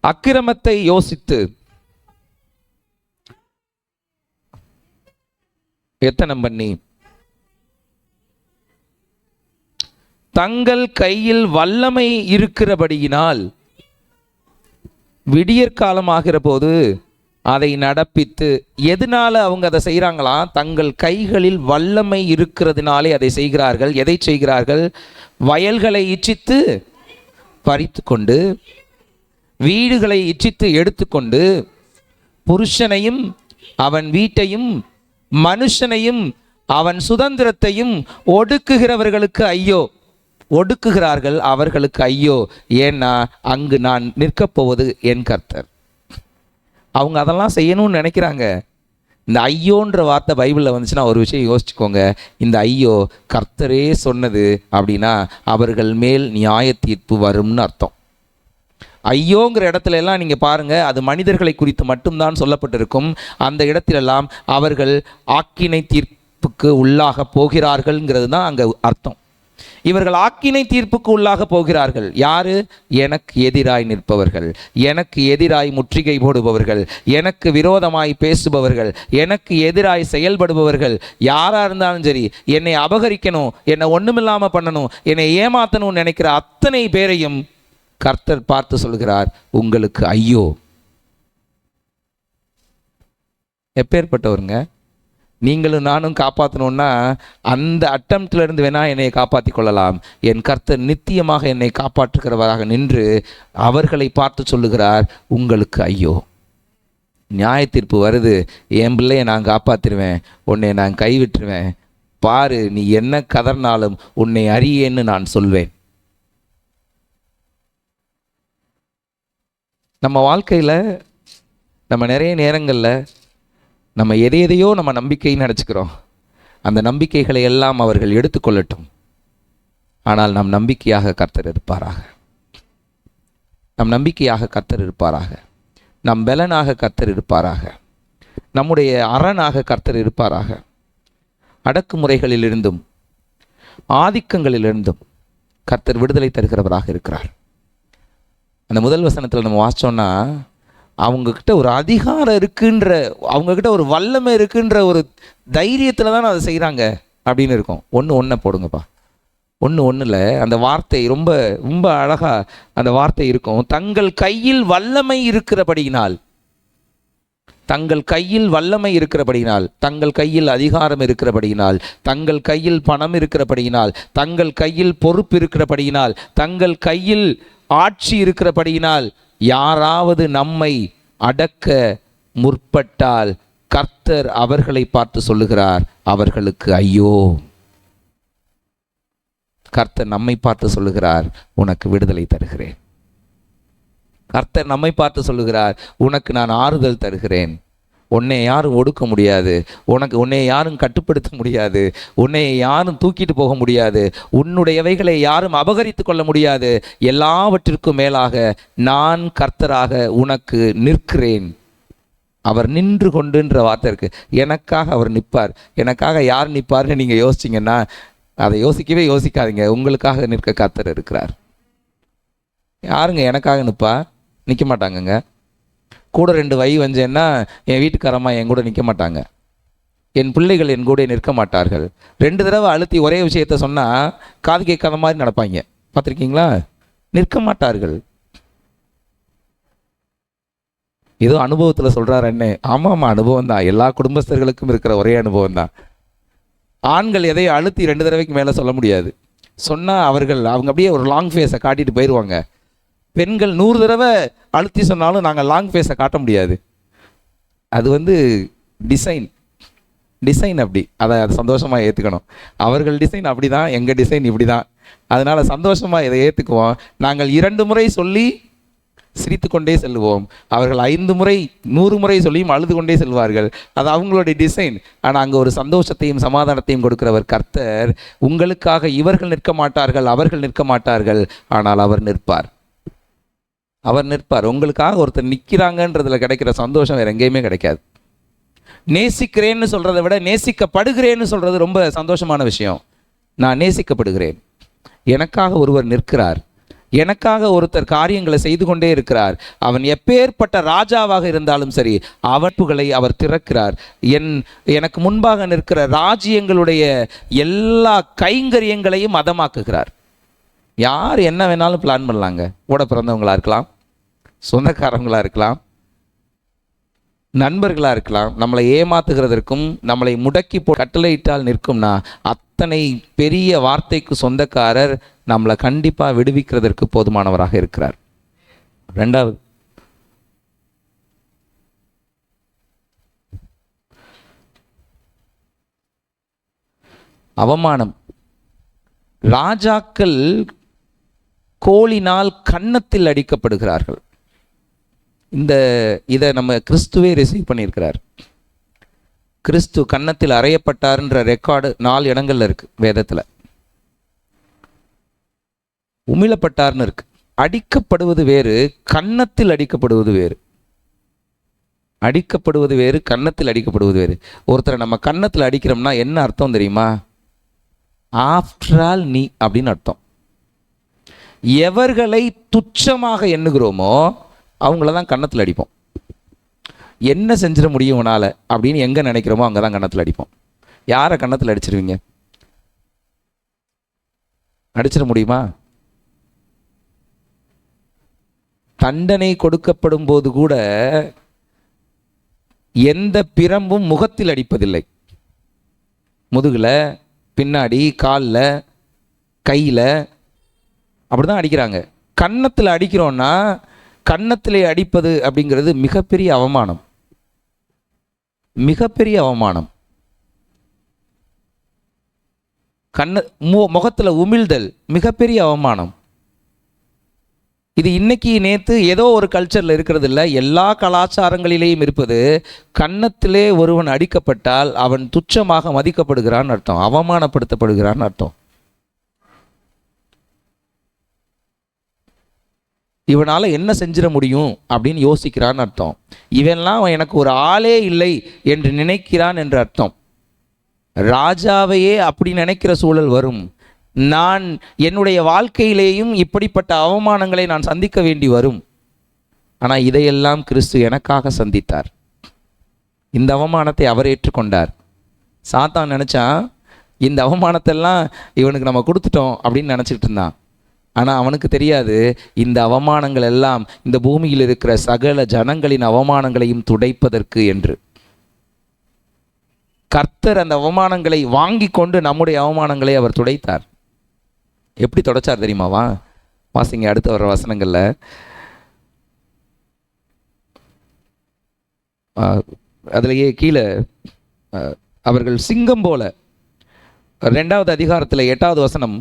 அக்கிரமத்தை யோசித்து எத்தனம் பண்ணி தங்கள் கையில் வல்லமை இருக்கிறபடியினால் விடியற்காலமாகிற போது அதை நடப்பித்து. எதனால அவங்க அதை செய்கிறாங்களாம்? தங்கள் கைகளில் வல்லமை இருக்கிறதுனாலே அதை செய்கிறார்கள். எதை செய்கிறார்கள்? வயல்களை இச்சித்து பறித்து கொண்டு வீடுகளை இச்சித்து எடுத்துக்கொண்டு புருஷனையும் அவன் வீட்டையும் மனுஷனையும் அவன் சுதந்திரத்தையும் ஒடுக்குகிறவர்களுக்கு ஐயோ. ஒடுக்குகிறார்கள் அவர்களுக்கு ஐயோ, ஏன்னா அங்கு நான் நிற்கப் போவது என் கர்த்தர். அவங்க அதெல்லாம் செய்யணும்னு நினைக்கிறாங்க. இந்த ஐயோன்ற வார்த்தை பைபிளில் வந்துச்சுன்னா ஒரு விஷயம் யோசிச்சுக்கோங்க. இந்த ஐயோ கர்த்தரே சொன்னது அப்படின்னா அவர்கள் மேல் நியாய தீர்ப்பு வரும்னு அர்த்தம். ஐயோங்கிற இடத்துல எல்லாம் நீங்கள் பாருங்கள், அது மனிதர்களை குறித்து மட்டும்தான் சொல்லப்பட்டிருக்கும். அந்த இடத்திலெல்லாம் அவர்கள் ஆக்கினை தீர்ப்புக்கு உள்ளாக போகிறார்கள்ங்கிறது தான் அங்கே அர்த்தம். இவர்கள் ஆக்கினை தீர்ப்புக்கு உள்ளாக போகிறார்கள். யாரு? எனக்கு எதிராய் நிற்பவர்கள், எனக்கு எதிராய் முற்றுகை போடுபவர்கள், எனக்கு விரோதமாய் பேசுபவர்கள், எனக்கு எதிராய் செயல்படுபவர்கள் யாரா இருந்தாலும் சரி, என்னை அபகரிக்கணும், என்னை ஒண்ணுமில்லாம பண்ணணும், என்னை ஏமாத்தணும்னு நினைக்கிற அத்தனை பேரையும் கர்த்தர் பார்த்து சொல்கிறார், உங்களுக்கு ஐயோ. எப்பேற்பட்டவருங்க? நீங்களும் நானும் காப்பாற்றணும்னா அந்த அட்டம்ப்ட்ல இருந்து வேணா என்னை காப்பாற்றி கொள்ளலாம். என் கர்த்தர் நித்தியமாக என்னை காப்பாற்றுகிறவராக நின்று அவர்களை பார்த்து சொல்லுகிறார், உங்களுக்கு ஐயோ. நியாய தீர்ப்பு வருது, என் பிள்ளையை நான் காப்பாற்றிடுவேன், உன்னை நான் கைவிட்டுருவேன், பாரு நீ என்ன கதர்னாலும் உன்னை அறியேன்னு நான் சொல்வேன். நம்ம வாழ்க்கையில் நம்ம நிறைய நேரங்களில் நம்ம எதையோ நம்ம நம்பிக்கைன்னு நினச்சிக்கிறோம். அந்த நம்பிக்கைகளை எல்லாம் அவர்கள் எடுத்துக்கொள்ளட்டும், ஆனால் நம் நம்பிக்கையாக கர்த்தர் இருப்பாராக. நம் நம்பிக்கையாக கர்த்தர் இருப்பாராக. நம் பலனாக கர்த்தர் இருப்பாராக. நம்முடைய அரணாக கர்த்தர் இருப்பாராக. அடக்குமுறைகளிலிருந்தும் ஆதிக்கங்களிலிருந்தும் கர்த்தர் விடுதலை தருகிறவராக இருக்கிறார். அந்த முதல் வசனத்தில் நம்ம வாசிச்சோன்னா, அவங்கக்கிட்ட ஒரு அதிகாரம் இருக்குன்ற, அவங்கக்கிட்ட ஒரு வல்லமை இருக்குன்ற ஒரு தைரியத்தில் தான் அதை செய்கிறாங்க அப்படின்னு இருக்கும். ஒன்று போடுங்கப்பா. ஒன்றில் அந்த வார்த்தை ரொம்ப ரொம்ப அழகாக அந்த வார்த்தை இருக்கும். தங்கள் கையில் வல்லமை இருக்கிறபடியினால், தங்கள் கையில் வல்லமை இருக்கிறபடியினால், தங்கள் கையில் அதிகாரம் இருக்கிறபடியினால், தங்கள் கையில் பணம் இருக்கிறபடியினால், தங்கள் கையில் பொறுப்பு இருக்கிறபடியினால், தங்கள் கையில் ஆட்சி இருக்கிறபடியினால் யாராவது நம்மை அடக்க முற்பட்டால் கர்த்தர் அவர்களை பார்த்து சொல்லுகிறார், அவர்களுக்கு ஐயோ. கர்த்தர் நம்மை பார்த்து சொல்லுகிறார், உனக்கு விடுதலை தருகிறேன். கர்த்தர் நம்மை பார்த்து சொல்லுகிறார், உனக்கு நான் ஆறுதல் தருகிறேன். உன்னை யாரும் ஒடுக்க முடியாது, உன்னை யாரும் கட்டுப்படுத்த முடியாது, உன்னை யாரும் தூக்கிட்டு போக முடியாது, உன்னுடையவைகளை யாரும் அபகரித்து கொள்ள முடியாது. எல்லாவற்றிற்கும் மேலாக நான் கர்த்தராக உனக்கு நிற்கிறேன். அவர் நின்று கொண்டுன்ற வார்த்தை இருக்கு. எனக்காக அவர் நிற்பார். எனக்காக யார் நிற்பார்னு நீங்கள் யோசிச்சிங்கன்னா அதை யோசிக்காதீங்க. உங்களுக்காக நிற்க கர்த்தர் இருக்கிறார். யாருங்க எனக்காக நிற்பா? நிற்க மாட்டாங்கங்க. கூட 2 வை வஞ்சேன்னா என் வீட்டுக்காரம்மா என் கூட நிற்க மாட்டாங்க, என் பிள்ளைகள் என் கூட நிற்க மாட்டார்கள். 2 தடவை அழுத்தி ஒரே விஷயத்த சொன்னால் காது கேட்காத மாதிரி நடப்பாங்க. பார்த்துருக்கீங்களா? நிற்க மாட்டார்கள். ஏதோ அனுபவத்தில் சொல்கிறார் என்ன? ஆமாம், அனுபவம் தான். எல்லா குடும்பஸ்தர்களுக்கும் இருக்கிற ஒரே அனுபவம் தான். ஆண்கள் எதையும் அழுத்தி 2 தடவைக்கு மேலே சொல்ல முடியாது. சொன்னால் அவங்க அப்படியே ஒரு லாங் ஃபேஸை காட்டிட்டு போயிடுவாங்க. பெண்கள் 100 தடவை அழுத்தி சொன்னாலும் நாங்கள் லாங் ஃபேஸை காட்ட முடியாது. அது டிசைன் அப்படி. அதை சந்தோஷமாக ஏற்றுக்கணும். அவர்கள் டிசைன் அப்படி தான், எங்கள் டிசைன் இப்படி தான். அதனால் சந்தோஷமாக இதை ஏற்றுக்குவோம். நாங்கள் 2 முறை சொல்லி சிரித்து கொண்டே செல்வோம். அவர்கள் 5 முறை 100 முறை சொல்லியும் அழுது கொண்டே செல்வார்கள். அது அவங்களுடைய டிசைன். ஆனால் அங்கே ஒரு சந்தோஷத்தையும் சமாதானத்தையும் கொடுக்கிறவர் கர்த்தர். உங்களுக்காக இவர்கள் நிற்க மாட்டார்கள், அவர்கள் நிற்க மாட்டார்கள், ஆனால் அவர் நிற்பார். அவர் நிற்பார். உங்களுக்காக ஒருத்தர் நிற்கிறாங்கன்றதுல கிடைக்கிற சந்தோஷம் வேறு எங்கேயுமே கிடைக்காது. நேசிக்கிறேன்னு சொல்கிறத விட நேசிக்கப்படுகிறேன்னு சொல்கிறது ரொம்ப சந்தோஷமான விஷயம். நான் நேசிக்கப்படுகிறேன், எனக்காக ஒருவர் நிற்கிறார், எனக்காக ஒருத்தர் காரியங்களை செய்து கொண்டே இருக்கிறார். அவன் எப்பேற்பட்ட ராஜாவாக இருந்தாலும் சரி, அவற்றுகளை அவர் திறக்கிறார். எனக்கு முன்பாக நிற்கிற ராஜ்யங்களுடைய எல்லா கைங்கரியங்களையும் மதமாக்குகிறார். யார் என்ன வேணாலும் பிளான் பண்ணலாங்க. கூட பிறந்தவங்களாக இருக்கலாம், சொந்தக்காரங்களாக இருக்கலாம், நண்பர்களாக இருக்கலாம். நம்மளை ஏமாத்துகிறதற்கும் நம்மளை முடக்கி கட்டளையிட்டால் நிற்கும்னா அத்தனை பெரிய வார்த்தைக்கு சொந்தக்காரர் நம்மளை கண்டிப்பாக விடுவிக்கிறதற்கு போதுமானவராக இருக்கிறார். 2வது, அவமானம். ராஜாக்கள் கோலினால் கன்னத்தில் அடிக்கப்படுகிறார்கள். இதை நம்ம கிறிஸ்துவே ரிசீவ் பண்ணியிருக்கிறார். கிறிஸ்து கன்னத்தில் அறையப்பட்டார்ன்ற ரெக்கார்டு 4 இடங்கள்ல இருக்கு வேதத்தில். உமிழப்பட்டார்னு இருக்கு. அடிக்கப்படுவது வேறு, கன்னத்தில் அடிக்கப்படுவது வேறு. அடிக்கப்படுவது வேறு, கன்னத்தில் அடிக்கப்படுவது வேறு. ஒருத்தரை நம்ம கன்னத்தில் அடிக்கிறோம்னா என்ன அர்த்தம் தெரியுமா? ஆஃப்டர் ஆல் நீ அப்படின்னு அர்த்தம். எவர்களை துச்சமாக எண்ணுகிறோமோ அவங்கள தான் கன்னத்தில் அடிப்போம். என்ன செஞ்சிட முடியும் உன்னால அப்படின்னு எங்கே நினைக்கிறோமோ அங்கே தான் கன்னத்தில் அடிப்போம். யாரை கன்னத்தில் அடிச்சிருவீங்க? அடிச்சிட முடியுமா? தண்டனை கொடுக்கப்படும் போது கூட எந்த பிரம்பும் முகத்தில் அடிப்பதில்லை. முதுகில், பின்னாடி, காலில், கையில் அப்படிதான் அடிக்கிறாங்க. கன்னத்தில் அடிக்கிறோன்னா கன்னத்திலே அடிப்பது அப்படிங்கிறது மிகப்பெரிய அவமானம், மிகப்பெரிய அவமானம். முகத்தில் உமிழ்தல் மிகப்பெரிய அவமானம். இது இன்னைக்கு நேற்று ஏதோ ஒரு கல்ச்சரில் இருக்கிறது இல்லை, எல்லா கலாச்சாரங்களிலேயும் இருப்பது. கன்னத்திலே ஒருவன் அடிக்கப்பட்டால் அவன் துச்சமாக மதிக்கப்படுகிறான் அர்த்தம், அவமானப்படுத்தப்படுகிறான் அர்த்தம். இவனால் என்ன செஞ்சிட முடியும் அப்படின்னு யோசிக்கிறான்னு அர்த்தம். இவன்லாம் எனக்கு ஒரு ஆளே இல்லை என்று நினைக்கிறான் என்று அர்த்தம். ராஜாவையே அப்படி நினைக்கிற சூழல் வரும். நான் என்னுடைய வாழ்க்கையிலேயும் இப்படிப்பட்ட அவமானங்களை நான் சந்திக்க வேண்டி வரும். ஆனால் இதையெல்லாம் கிறிஸ்து எனக்காக சந்தித்தார். இந்த அவமானத்தை அவர் ஏற்றுக்கொண்டார். சாத்தான் நினச்சான் இந்த அவமானத்தெல்லாம் இவனுக்கு நம்ம கொடுத்துட்டோம் அப்படின்னு நினச்சிக்கிட்டு இருந்தான். ஆனால் அவனுக்கு தெரியாது, இந்த அவமானங்கள் எல்லாம் இந்த பூமியில் இருக்கிற சகல ஜனங்களின் அவமானங்களையும் துடைப்பதற்கு என்று. கர்த்தர் அந்த அவமானங்களை வாங்கி கொண்டு நம்முடைய அவமானங்களை அவர் துடைத்தார். எப்படி துடைச்சார் தெரியுமாவா? வாசிங்க அடுத்து வர்ற வசனங்களில். அதுலேயே கீழே அவர்கள் சிங்கம் போல, 2வது அதிகாரத்தில் 8வது வசனம்,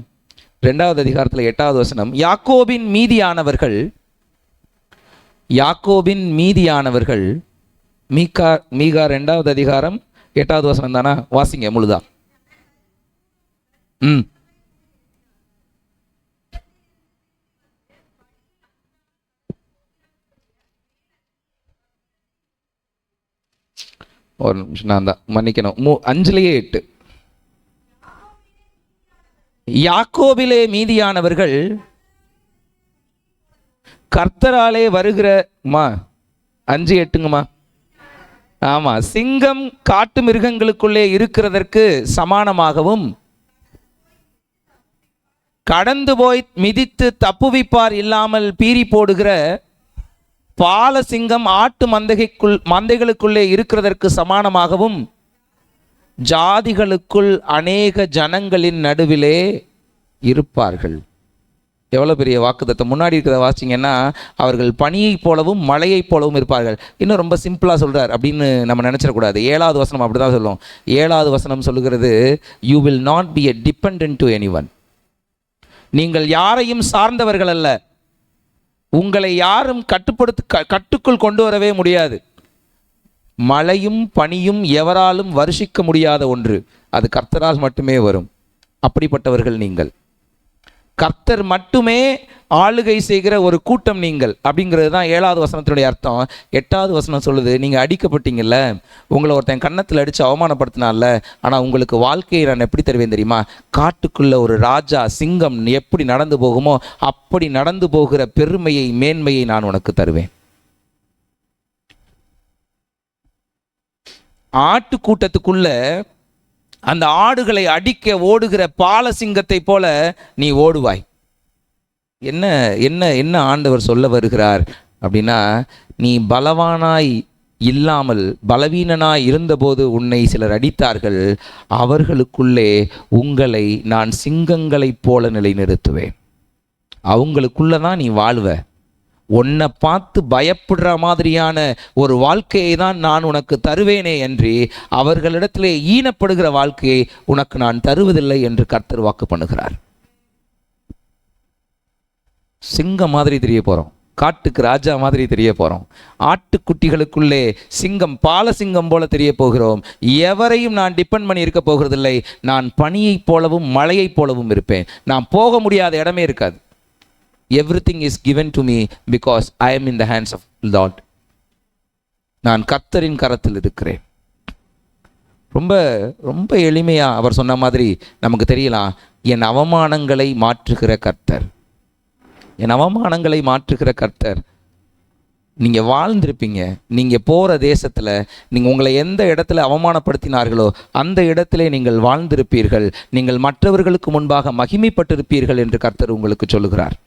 2வது அதிகாரத்தில் 8வது வசனம், யாக்கோபின் மீதியானவர்கள் மீகா 2வது அதிகாரம் 8வது வசனம் தானா? வாசிங்க முழுதா. ஒரு நிமிஷம், நான் தான் மன்னிக்கணும், 5லேயே 8. யாக்கோபிலே மீதியானவர்கள் கர்த்தராலே வருகிறமா 5:8ங்கம்மா. ஆமா, சிங்கம் காட்டு மிருகங்களுக்குள்ளே இருக்கிறதற்கு சமானமாகவும் கடந்து போய் மிதித்து தப்புவிப்பார் இல்லாமல் பீறி போடுகிற பால சிங்கம் ஆட்டு மந்தைகளுக்குள்ளே இருக்கிறதற்கு சமானமாகவும் ஜாதிகளுக்குள் அநேக ஜனங்களின் நடுவிலே இருப்பார்கள். எவ்வளோ பெரிய வாக்குத்தத்தம். முன்னாடி இருக்கிறத வாசிங்கன்னா, அவர்கள் பனியைப் போலவும் மழையைப் போலவும் இருப்பார்கள். இன்னும் ரொம்ப சிம்பிளாக சொல்கிறார் அப்படின்னு நம்ம நினச்சிடக்கூடாது. 7வது வசனம் அப்படி தான் சொல்லும். 7வது வசனம் சொல்லுகிறது, you will not be a dependent to anyone. நீங்கள் யாரையும் சார்ந்தவர்கள் அல்ல. உங்களை யாரும் கட்டுக்குள் கொண்டு வரவே முடியாது. மழையும் பனியும் எவராலும் வருஷிக்க முடியாத ஒன்று, அது கர்த்தரால் மட்டுமே வரும். அப்படிப்பட்டவர்கள் நீங்கள். கர்த்தர் மட்டுமே ஆளுகை செய்கிற ஒரு கூட்டம் நீங்கள் அப்படிங்கிறது தான் 7வது வசனத்தினுடைய அர்த்தம். 8வது வசனம் சொல்லுது, நீங்கள் அடிக்கப்பட்டீங்கல்ல, உங்களை ஒருத்தன் கன்னத்தில் அடித்து அவமானப்படுத்தினால, ஆனால் உங்களுக்கு வாழ்க்கையை நான் எப்படி தருவேன் தெரியுமா? காட்டுக்குள்ள ஒரு ராஜா சிங்கம் எப்படி நடந்து போகுமோ அப்படி நடந்து போகிற பெருமையை மேன்மையை நான் உனக்கு தருவேன். ஆட்டு கூட்டத்துக்குள்ள அந்த ஆடுகளை அடிக்க ஓடுகிற பாலசிங்கத்தை போல நீ ஓடுவாய். என்ன என்ன என்ன ஆண்டவர் சொல்ல வருகிறார் அப்படின்னா, நீ பலவானாய் இல்லாமல் பலவீனனாய் இருந்தபோது உன்னை சிலர் அடித்தார்கள், அவர்களுக்குள்ளே உங்களை நான் சிங்கங்களைப் போல நிலைநிறுத்துவேன். அவங்களுக்குள்ள தான் நீ வாழ்வ. உன்னை பார்த்து பயப்படுற மாதிரியான ஒரு வாழ்க்கையை தான் நான் உனக்கு தருவேனே என்று அவர்களிடத்திலே ஈனப்படுகிற வாழ்க்கையை உனக்கு நான் தருவதில்லை என்று கர்த்தர் வாக்கு பண்ணுகிறார். சிங்கம் மாதிரி தெரிய போகிறோம், காட்டுக்கு ராஜா மாதிரி தெரிய போகிறோம், ஆட்டுக்குட்டிகளுக்குள்ளே சிங்கம் பாலசிங்கம் போல தெரிய போகிறோம். எவரையும் நான் டிபெண்ட் பண்ணி இருக்க போகிறதில்லை. நான் பனியைப் போலவும் மழையைப் போலவும் இருப்பேன். நான் போக முடியாத இடமே இருக்காது. Everything is given to me because I am in the hands of lord. நான் கர்த்தரின் கரத்தில் இருக்கிறேன். ரொம்ப ரொம்ப எளிமையாக அவர் சொன்ன மாதிரி நமக்கு தெரியலாம். என் அவமானங்களை மாற்றுகிற கர்த்தர், என் அவமானங்களை மாற்றுகிற கர்த்தர். நீங்கள் வாழ்ந்திருப்பீங்க. நீங்கள் போகிற தேசத்தில் நீங்கள் உங்களை எந்த இடத்துல அவமானப்படுத்தினார்களோ அந்த இடத்திலே நீங்கள் வாழ்ந்திருப்பீர்கள். நீங்கள் மற்றவர்களுக்கு முன்பாக மகிமைப்பட்டிருப்பீர்கள் என்று கர்த்தர் உங்களுக்கு சொல்லுகிறார்.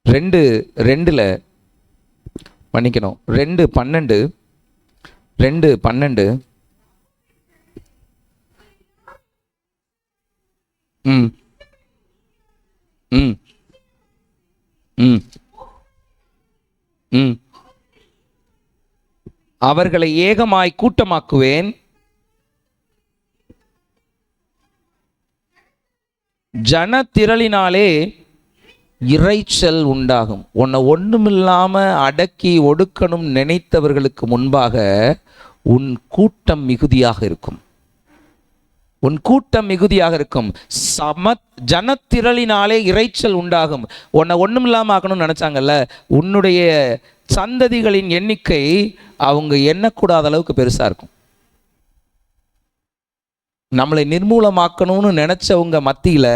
2:2 மன்னிக்கணும், 2:12 ம் ம் ம் ம் அவர்களை ஏகமாய் கூட்டமாக்குவேன், ஜனத்திரளினாலே இரைச்சல் உண்டாகும். உன்னை ஒன்றுமில்லாமல் அடக்கி ஒடுக்கணும் நினைத்தவர்களுக்கு முன்பாக உன் கூட்டம் மிகுதியாக இருக்கும். உன் கூட்டம் மிகுதியாக இருக்கும். ஜனத்திரளினாலே இரைச்சல் உண்டாகும். உன்னை ஒன்றுமில்லாமல் ஆக்கணும்னு நினச்சாங்கல்ல, உன்னுடைய சந்ததிகளின் எண்ணிக்கை அவங்க எண்ணக்கூடாத அளவுக்கு பெருசாக இருக்கும். நம்மளை நிர்மூலமாக்கணும்னு நினச்சவங்க மத்தியில்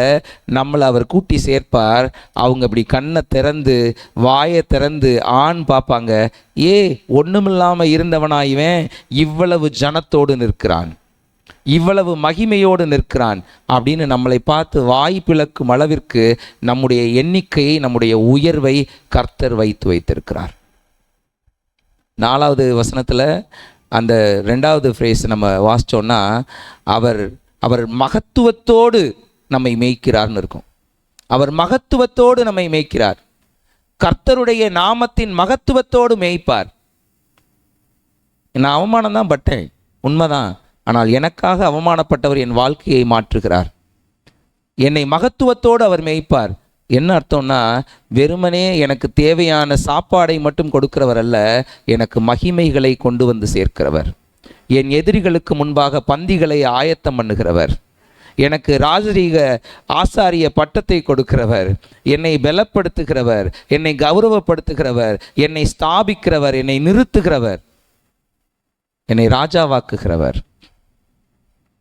நம்மளை அவர் கூட்டி சேர்ப்பார். அவங்க இப்படி கண்ணை திறந்து வாயை திறந்து ஆண் பார்ப்பாங்க. ஒன்றுமில்லாமல் இருந்தவனாயிவன் இவ்வளவு ஜனத்தோடு நிற்கிறான், இவ்வளவு மகிமையோடு நிற்கிறான் அப்படின்னு நம்மளை பார்த்து வாய் பிளக்கும் அளவிற்கு நம்முடைய எண்ணிக்கையை, நம்முடைய உயர்வை கர்த்தர் வைத்து வைத்திருக்கிறார். 4வது வசனத்தில் அந்த 2வது ஃப்ரேஸ் நம்ம வாசித்தோன்னா, அவர் மகத்துவத்தோடு நம்மை மேய்க்கிறார்னு இருக்கும். அவர் மகத்துவத்தோடு நம்மை மேய்க்கிறார். கர்த்தருடைய நாமத்தின் மகத்துவத்தோடு மேய்ப்பார். நான் அவமானம் தான் பட்டேன், உண்மைதான். ஆனால் எனக்காக அவமானப்பட்டவர் என் வாழ்க்கையை மாற்றுகிறார். என்னை மகத்துவத்தோடு அவர் மேய்ப்பார். என்ன அர்த்தம்னா, வெறுமனே எனக்கு தேவையான சாப்பாடை மட்டும் கொடுக்கிறவர் அல்ல, எனக்கு மகிமைகளை கொண்டு வந்து சேர்க்கிறவர். என் எதிரிகளுக்கு முன்பாக பந்திகளை ஆயத்தம் பண்ணுகிறவர், எனக்கு ராஜரீக ஆசாரிய பட்டத்தை கொடுக்கிறவர், என்னை பலப்படுத்துகிறவர், என்னை கௌரவப்படுத்துகிறவர், என்னை ஸ்தாபிக்கிறவர், என்னை நிறுத்துகிறவர், என்னை ராஜாவாக்குகிறவர்.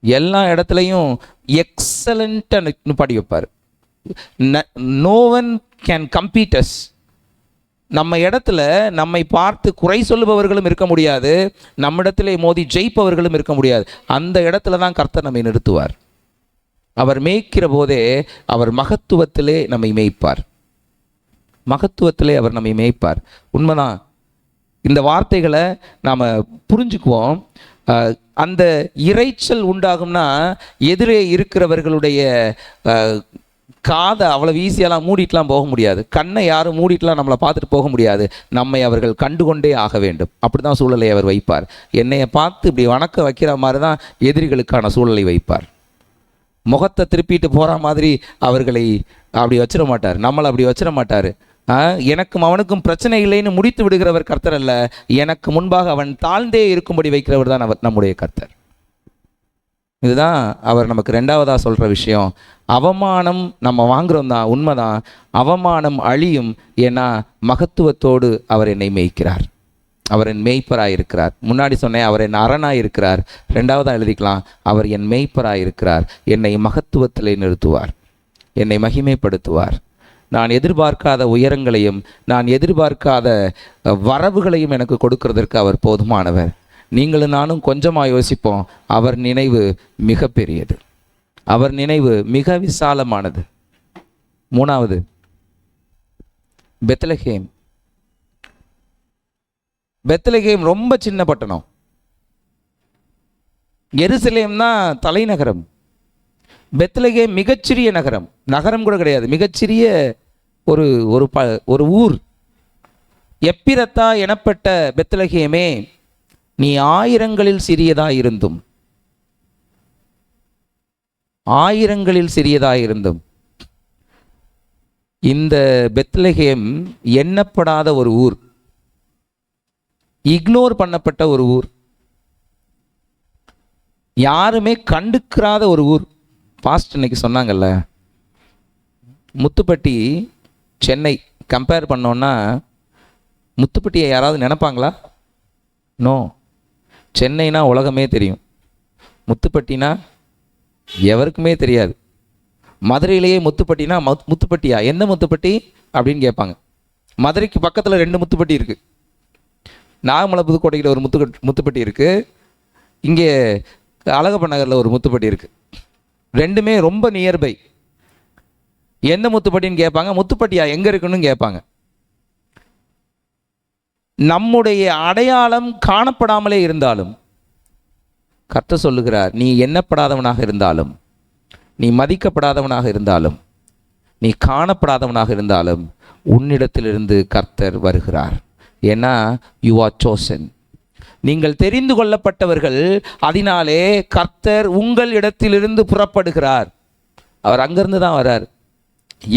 எல்லா இடத்துலையும் எக்ஸலண்ட்டாக பாடி வைப்பார். No one can compete us. நம்ம இடத்துல நம்மை பார்த்து குறை சொல்லுபவர்களும் இருக்க முடியாது, நம்மிடத்திலே மோதி ஜெயிப்பவர்களும் இருக்க முடியாது. அந்த இடத்துல தான் கர்த்தர் நம்மை நிறுத்துவார். அவர் மேய்க்கிற போதே அவர் மகத்துவத்திலே நம்மை மேய்ப்பார். மகத்துவத்திலே அவர் நம்மை மேய்ப்பார். உண்மைதான். இந்த வார்த்தைகளை நாம் புரிஞ்சுக்குவோம். அந்த இரைச்சல் உண்டாகும்னா எதிரே இருக்கிறவர்களுடைய காதை அவ்வளோ ஈஸியெல்லாம் மூடிட்டுலாம் போக முடியாது. கண்ணை யாரும் மூடிட்டுலாம் நம்மளை பார்த்துட்டு போக முடியாது. நம்மை அவர்கள் கண்டுகொண்டே ஆக வேண்டும். அப்படி தான் சூழலை அவர் வைப்பார். என்னையை பார்த்து இப்படி வணக்க வைக்கிற மாதிரி தான் எதிரிகளுக்கான சூழலை வைப்பார். முகத்தை திருப்பிட்டு போகிற மாதிரி அவர்களை அப்படி வச்சிட மாட்டார். நம்மளை அப்படி வச்சிட மாட்டார். எனக்கும் அவனுக்கும் பிரச்சனை இல்லைன்னு முடித்து விடுகிறவர் கர்த்தர் அல்ல, எனக்கு முன்பாக அவன் தாழ்ந்தே இருக்கும்படி வைக்கிறவர் தான் அவர் நம்முடைய கர்த்தர். இதுதான் அவர் நமக்கு 2வதாக சொல்கிற விஷயம். அவமானம் நம்ம வாங்குகிறோம் தான், உண்மைதான். அவமானம் அழியும். ஏன்னா மகத்துவத்தோடு அவர் என்னை மேய்க்கிறார். அவர் என் மேய்ப்பராக இருக்கிறார். முன்னாடி சொன்னேன், அவர் என் அரணாக இருக்கிறார். 2வதாக எழுதிக்கலாம், அவர் என் மேய்ப்பராக இருக்கிறார். என்னை மகத்துவத்திலே நிறுத்துவார், என்னை மகிமைப்படுத்துவார். நான் எதிர்பார்க்காத உயரங்களையும் நான் எதிர்பார்க்காத வரவுகளையும் எனக்கு கொடுக்கறதற்கு அவர் போதுமானவர். நீங்களும் நானும் கொஞ்சமாக யோசிப்போம். அவர் நினைவு மிக பெரியது, அவர் நினைவு மிக விசாலமானது. 3வது பெத்லகேம். பெத்லகேம் ரொம்ப சின்ன பட்டணம். எருசலேம் தான் தலைநகரம். பெத்லகேம் மிகச்சிறிய நகரம், நகரம் கூட கிடையாது, மிகச்சிறிய ஒரு ஒரு ஒரு ஊர். எப்பிரத்தா எனப்பட்ட பெத்லகேமே, நீ ஆயிரங்களில் சிறியதாயிருந்தும், ஆயிரங்களில் சிறியதாயிருந்தும், இந்த பெத்லகேம் எண்ணப்படாத ஒரு ஊர், இக்னோர் பண்ணப்பட்ட ஒரு ஊர், யாருமே கண்டுக்கிறாத ஒரு ஊர். பாஸ்ட் இன்னைக்கு சொன்னாங்கல்ல, முத்துப்பட்டி சென்னை கம்பேர் பண்ணோன்னா முத்துப்பட்டியை யாராவது நினைப்பாங்களா? நோ. சென்னைனா உலகமே தெரியும், முத்துப்பட்டினா எவருக்குமே தெரியாது. மதுரையிலேயே முத்துப்பட்டினா முத்துப்பட்டியா, எந்த முத்துப்பட்டி அப்படின்னு கேட்பாங்க. மதுரைக்கு பக்கத்தில் 2 முத்துப்பட்டி இருக்குது. நாகமலை புதுக்கோட்டையில் ஒரு முத்துப்பட்டி இருக்குது, இங்கே அழகப்ப நகரில் ஒரு முத்துப்பட்டி இருக்குது. ரெண்டுமே ரொம்ப நியர்பை. எந்த முத்துப்பட்டின்னு கேட்பாங்க, முத்துப்பட்டியா எங்கே இருக்குன்னு கேட்பாங்க. நம்முடைய அடையாளம் காணப்படாமலே இருந்தாலும் கர்த்தர் சொல்லுகிறார், நீ எண்ணப்படாதவனாக இருந்தாலும், நீ மதிக்கப்படாதவனாக இருந்தாலும், நீ காணப்படாதவனாக இருந்தாலும் உன்னிடத்திலிருந்து கர்த்தர் வருகிறார். ஏன்னா யூ ஆர் சோசன், நீங்கள் தெரிந்து கொள்ளப்பட்டவர்கள். அதனாலே கர்த்தர் உங்கள் இடத்திலிருந்து புறப்படுகிறார். அவர் அங்கிருந்து தான் வரார்.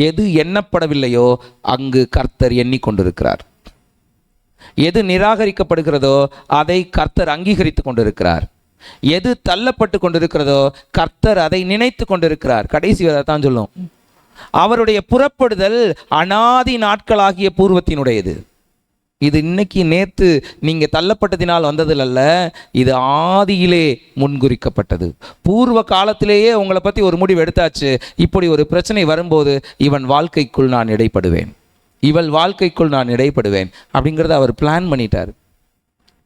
எது எண்ணப்படவில்லையோ அங்கு கர்த்தர் எண்ணிக்கொண்டிருக்கிறார். எது நிராகரிக்கப்படுகிறதோ அதை கர்த்தர் அங்கீகரித்து கொண்டிருக்கிறார். எது தள்ளப்பட்டு கொண்டிருக்கிறதோ கர்த்தர் அதை நினைத்து கொண்டிருக்கிறார். கடைசி வரை தான் சொல்லும், அவருடைய புறப்படுதல் அனாதி நாட்களாகிய பூர்வத்தினுடையது. இது இன்னைக்கு நேற்று நீங்கள் தள்ளப்பட்டதினால் வந்ததில் அல்ல, இது ஆதியிலே முன்குறிக்கப்பட்டது. பூர்வ காலத்திலேயே உங்களை பற்றி ஒரு முடிவு எடுத்தாச்சு. இப்படி ஒரு பிரச்சனை வரும்போது இவன் வாழ்க்கைக்குள் நான் இடைப்படுவேன், இவள் வாழ்க்கைக்குள் நான் இடைப்படுவேன் அப்படிங்கிறத அவர் பிளான் பண்ணிட்டார்.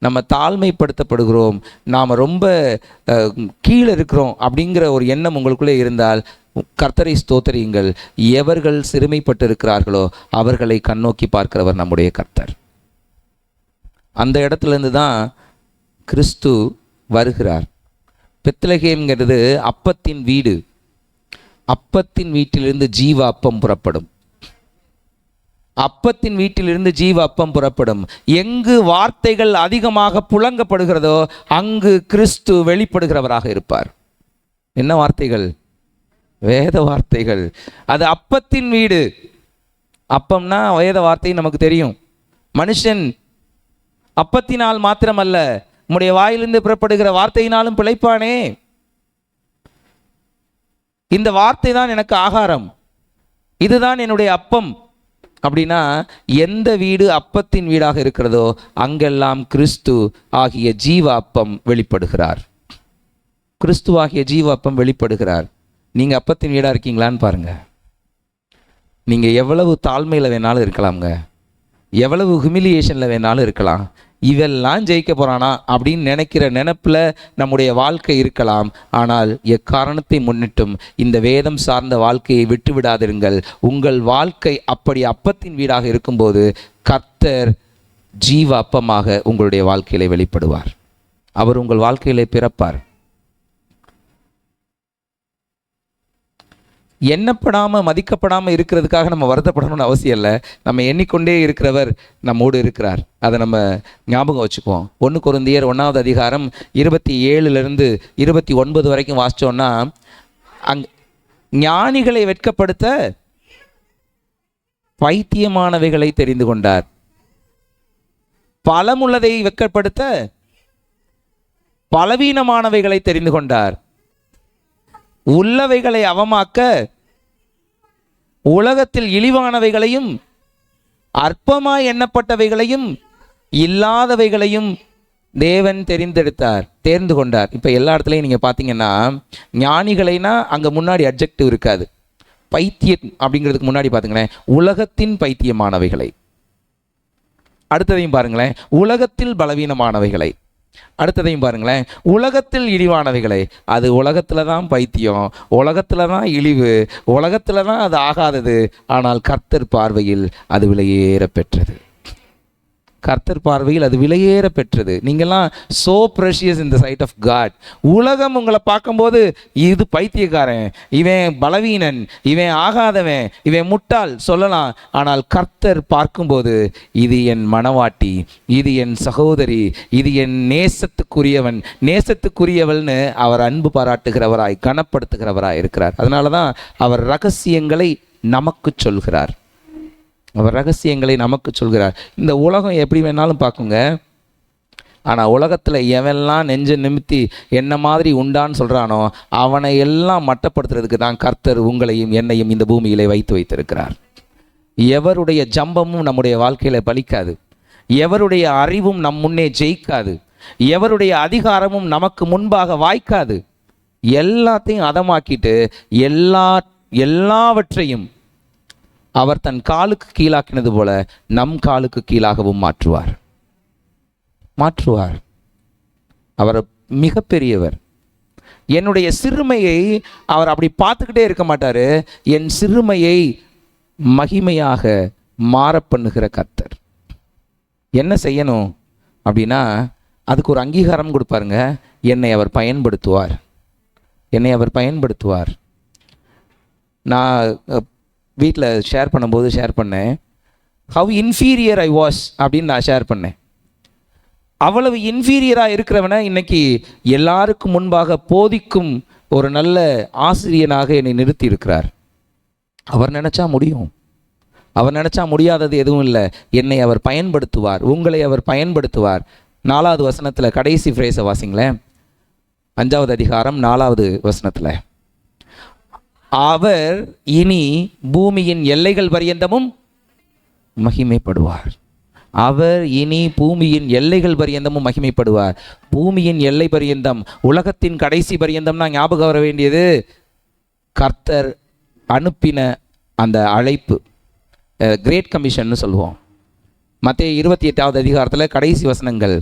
நம்ம தாழ்மைப்படுத்தப்படுகிறோம், நாம் ரொம்ப கீழே இருக்கிறோம் அப்படிங்கிற ஒரு எண்ணம் உங்களுக்குள்ளே இருந்தால் கர்த்தரை ஸ்தோத்திரியுங்கள். எவர்கள் சிறுமைப்பட்டு இருக்கிறார்களோ அவர்களை கண்ணோக்கி பார்க்கிறவர் நம்முடைய கர்த்தர். அந்த இடத்துலேருந்து தான் கிறிஸ்து வருகிறார். பெத்லகேம்ங்கிறது அப்பத்தின் வீடு. அப்பத்தின் வீட்டிலிருந்து ஜீவ அப்பம் புறப்படும். அப்பத்தின் வீட்டிலிருந்து ஜீவ அப்பம் புறப்படும். எங்கு வார்த்தைகள் அதிகமாக புழங்கப்படுகிறதோ அங்கு கிறிஸ்து வெளிப்படுகிறவராக இருப்பார். என்ன வார்த்தைகள்? வேத வார்த்தைகள். அது அப்பத்தின் வீடு. அப்பம்னா வேத வார்த்தை நமக்கு தெரியும். மனுஷன் அப்பத்தினால் மாத்திரமல்ல, உம்முடைய வாயிலிருந்து புறப்படுகிற வார்த்தையினாலும் பிழைப்பானே. இந்த வார்த்தை தான் எனக்கு ஆகாரம், இதுதான் என்னுடைய அப்பம் அப்படின்னா, எந்த வீடு அப்பத்தின் வீடாக இருக்கிறதோ அங்கெல்லாம் கிறிஸ்து ஆகிய ஜீவ அப்பம் வெளிப்படுகிறார். கிறிஸ்து ஆகிய ஜீவ அப்பம் வெளிப்படுகிறார். நீங்கள் அப்பத்தின் வீடாக இருக்கீங்களான்னு பாருங்க. நீங்கள் எவ்வளவு தாழ்மையில் வேணாலும் இருக்கலாம்ங்க, எவ்வளவு ஹியூமிலியேஷனில் வேணாலும் இருக்கலாம். இதெல்லாம் ஜெயிக்க போகிறானா அப்படின்னு நினைக்கிற நினைப்பில் நம்முடைய வாழ்க்கை இருக்கலாம். ஆனால் எக்காரணத்தை முன்னிட்டும் இந்த வேதம் சார்ந்த வாழ்க்கையை விட்டு விடாதிருங்கள். உங்கள் வாழ்க்கை அப்படி அப்பத்தின் வீடாக இருக்கும்போது கர்த்தர் ஜீவ அப்பமாக உங்களுடைய வாழ்க்கையிலே வெளிப்படுவார். அவர் உங்கள் வாழ்க்கையிலே பிறப்பார். எண்ணப்படாமல் மதிக்கப்படாமல் இருக்கிறதுக்காக நம்ம வருத்தப்படணும்னு அவசியம் இல்லை. நம்ம எண்ணிக்கொண்டே இருக்கிறவர் நம்மோடு இருக்கிறார். அதை நம்ம ஞாபகம் வச்சுக்குவோம். 1 கொரிந்தியர் 1வது அதிகாரம் 27 29 வரைக்கும் வாசித்தோன்னா, ஞானிகளை வெட்கப்படுத்த பைத்தியமானவைகளை தெரிந்து கொண்டார், பலமுள்ளதை வெட்கப்படுத்த பலவீனமானவைகளை தெரிந்து கொண்டார், உள்ளவைகளை அவமாக்க உலகத்தில் இழிவானவைகளையும் அற்பமாய் எண்ணப்பட்டவைகளையும் இல்லாதவைகளையும் தேவன் தேர்ந்து கொண்டார். இப்போ எல்லா இடத்துலையும் நீங்கள் பார்த்தீங்கன்னா ஞானிகளைனா அங்கே முன்னாடி அட்ஜெக்டிவ் இருக்காது. பைத்தியம் அப்படிங்கிறதுக்கு முன்னாடி பார்த்துங்களேன், உலகத்தின் பைத்தியமானவைகளை. அடுத்ததையும் பாருங்களேன், உலகத்தில் பலவீனமானவைகளை. அடுத்ததையும் பாருங்களேன், உலகத்தில் இழிவானவைகளை. அது உலகத்தில் தான் பைத்தியம், உலகத்தில் தான் இழிவு, உலகத்தில் தான் அது ஆகாதது. ஆனால் கர்த்தர் பார்வையில் அது விலையேற பெற்றது. கர்த்தர் பார்வையில் அது விலையேற பெற்றது. நீங்கள்லாம் so precious in the sight of God. உலகம் உங்களை பார்க்கும்போது இது பைத்தியக்காரன், இவன் பலவீனன், இவன் ஆகாதவன், இவன் முட்டாள் சொல்லலாம். ஆனால் கர்த்தர் பார்க்கும்போது இது என் மனவாட்டி, இது என் சகோதரி, இது என் நேசத்துக்குரியவன், நேசத்துக்குரியவள்னு அவர் அன்பு பாராட்டுகிறவராய் கனப்படுத்துகிறவராய் இருக்கிறார். அதனால தான் அவர் ரகசியங்களை நமக்கு சொல்கிறார். அவர் ரகசியங்களை நமக்கு சொல்கிறார். இந்த உலகம் எப்படி வேணாலும் பார்க்குங்க, ஆனால் உலகத்தில் எவெல்லாம் நெஞ்ச நிமித்தி என்ன மாதிரி உண்டான்னு சொல்கிறானோ அவனை எல்லாம் மட்டப்படுத்துறதுக்கு தான் கர்த்தர் உங்களையும் என்னையும் இந்த பூமியிலே வைத்து வைத்திருக்கிறார். எவருடைய ஜம்பமும் நம்முடைய வாழ்க்கையில் பலிக்காது, எவருடைய அறிவும் நம் முன்னே ஜெயிக்காது, எவருடைய அதிகாரமும் நமக்கு முன்பாக வாய்க்காது. எல்லாத்தையும் அதமாக்கிட்டு எல்லாவற்றையும் அவர் தன் காலுக்கு கீழாக்கினது போல நம் காலுக்கு கீழாகவும் மாற்றுவார். அவர் மிகப்பெரியவர். என்னுடைய சிறுமையை அவர் அப்படி பார்த்துக்கிட்டே இருக்க மாட்டார். என் சிறுமையை மகிமையாக மாற பண்ணுகிற கர்த்தர். என்ன செய்யணும் அப்படின்னா அதுக்கு ஒரு அங்கீகாரம் கொடுப்பாருங்க. என்னை அவர் பயன்படுத்துவார். நான் வீட்டில் ஷேர் பண்ணும்போது ஷேர் பண்ணேன், ஹவ் இன்ஃபீரியர் ஐ வாஸ் அப்படின்னு நான் ஷேர் பண்ணேன். அவ்வளவு இன்ஃபீரியராக இருக்கிறவனை இன்னைக்கு எல்லாருக்கும் முன்பாக போதிக்கும் ஒரு நல்ல ஆசிரியனாக என்னை நிறுத்தி இருக்கிறார். அவர் நினச்சா முடியும், அவர் நினச்சா முடியாதது எதுவும் இல்லை. என்னை அவர் பயன்படுத்துவார், உங்களை அவர் பயன்படுத்துவார். 4வது வசனத்தில் கடைசி ஃப்ரேஸை வாசிங்களேன். 5வது அதிகாரம் 4வது வசனத்தில், அவர் இனி பூமியின் எல்லைகள் பரியந்தமும் மகிமைப்படுவார். அவர் இனி பூமியின் எல்லைகள் பரியந்தமும் மகிமைப்படுவார். பூமியின் எல்லை பரியந்தம், உலகத்தின் கடைசி பரியந்தம்னா ஞாபகம் வர வேண்டியது கர்த்தர் அனுப்பின அந்த அழைப்பு, கிரேட் கமிஷன்னு சொல்லுவோம். மத்தேயு 28வது அதிகாரத்தில் கடைசி வசனங்கள்,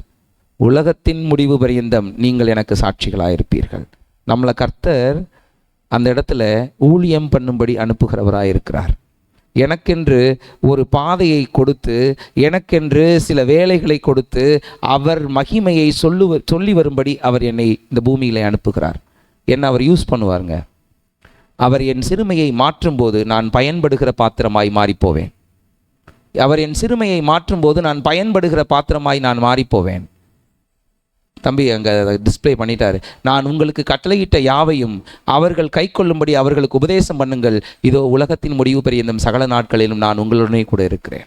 உலகத்தின் முடிவு பரியந்தம் நீங்கள் எனக்கு சாட்சிகளாக இருப்பீர்கள். நம்மளை கர்த்தர் அந்த இடத்துல ஊழியம் பண்ணும்படி அனுப்புகிறவராக இருக்கிறார். எனக்கென்று ஒரு பாதையை கொடுத்து, எனக்கென்று சில வேலைகளை கொடுத்து, அவர் மகிமையை சொல்லி வரும்படி அவர் என்னை இந்த பூமியில் அனுப்புகிறார். என்னை அவர் யூஸ் பண்ணுவாருங்க. அவர் என் சிறுமையை மாற்றும்போது நான் பயன்படுகிற பாத்திரமாய் மாறிப்போவேன். அவர் என் சிறுமையை மாற்றும்போது நான் பயன்படுகிற பாத்திரமாய் நான் மாறிப்போவேன். தம்பி அங்கே டிஸ்பிளே பண்ணிட்டாரு. நான் உங்களுக்கு கட்டளையிட்ட யாவையும் அவர்கள் கை கொள்ளும்படி அவர்களுக்கு உபதேசம் பண்ணுங்கள். இதோ உலகத்தின் முடிவு பரியந்தம் சகல நாட்களிலும் நான் உங்களுடனே கூட இருக்கிறேன்.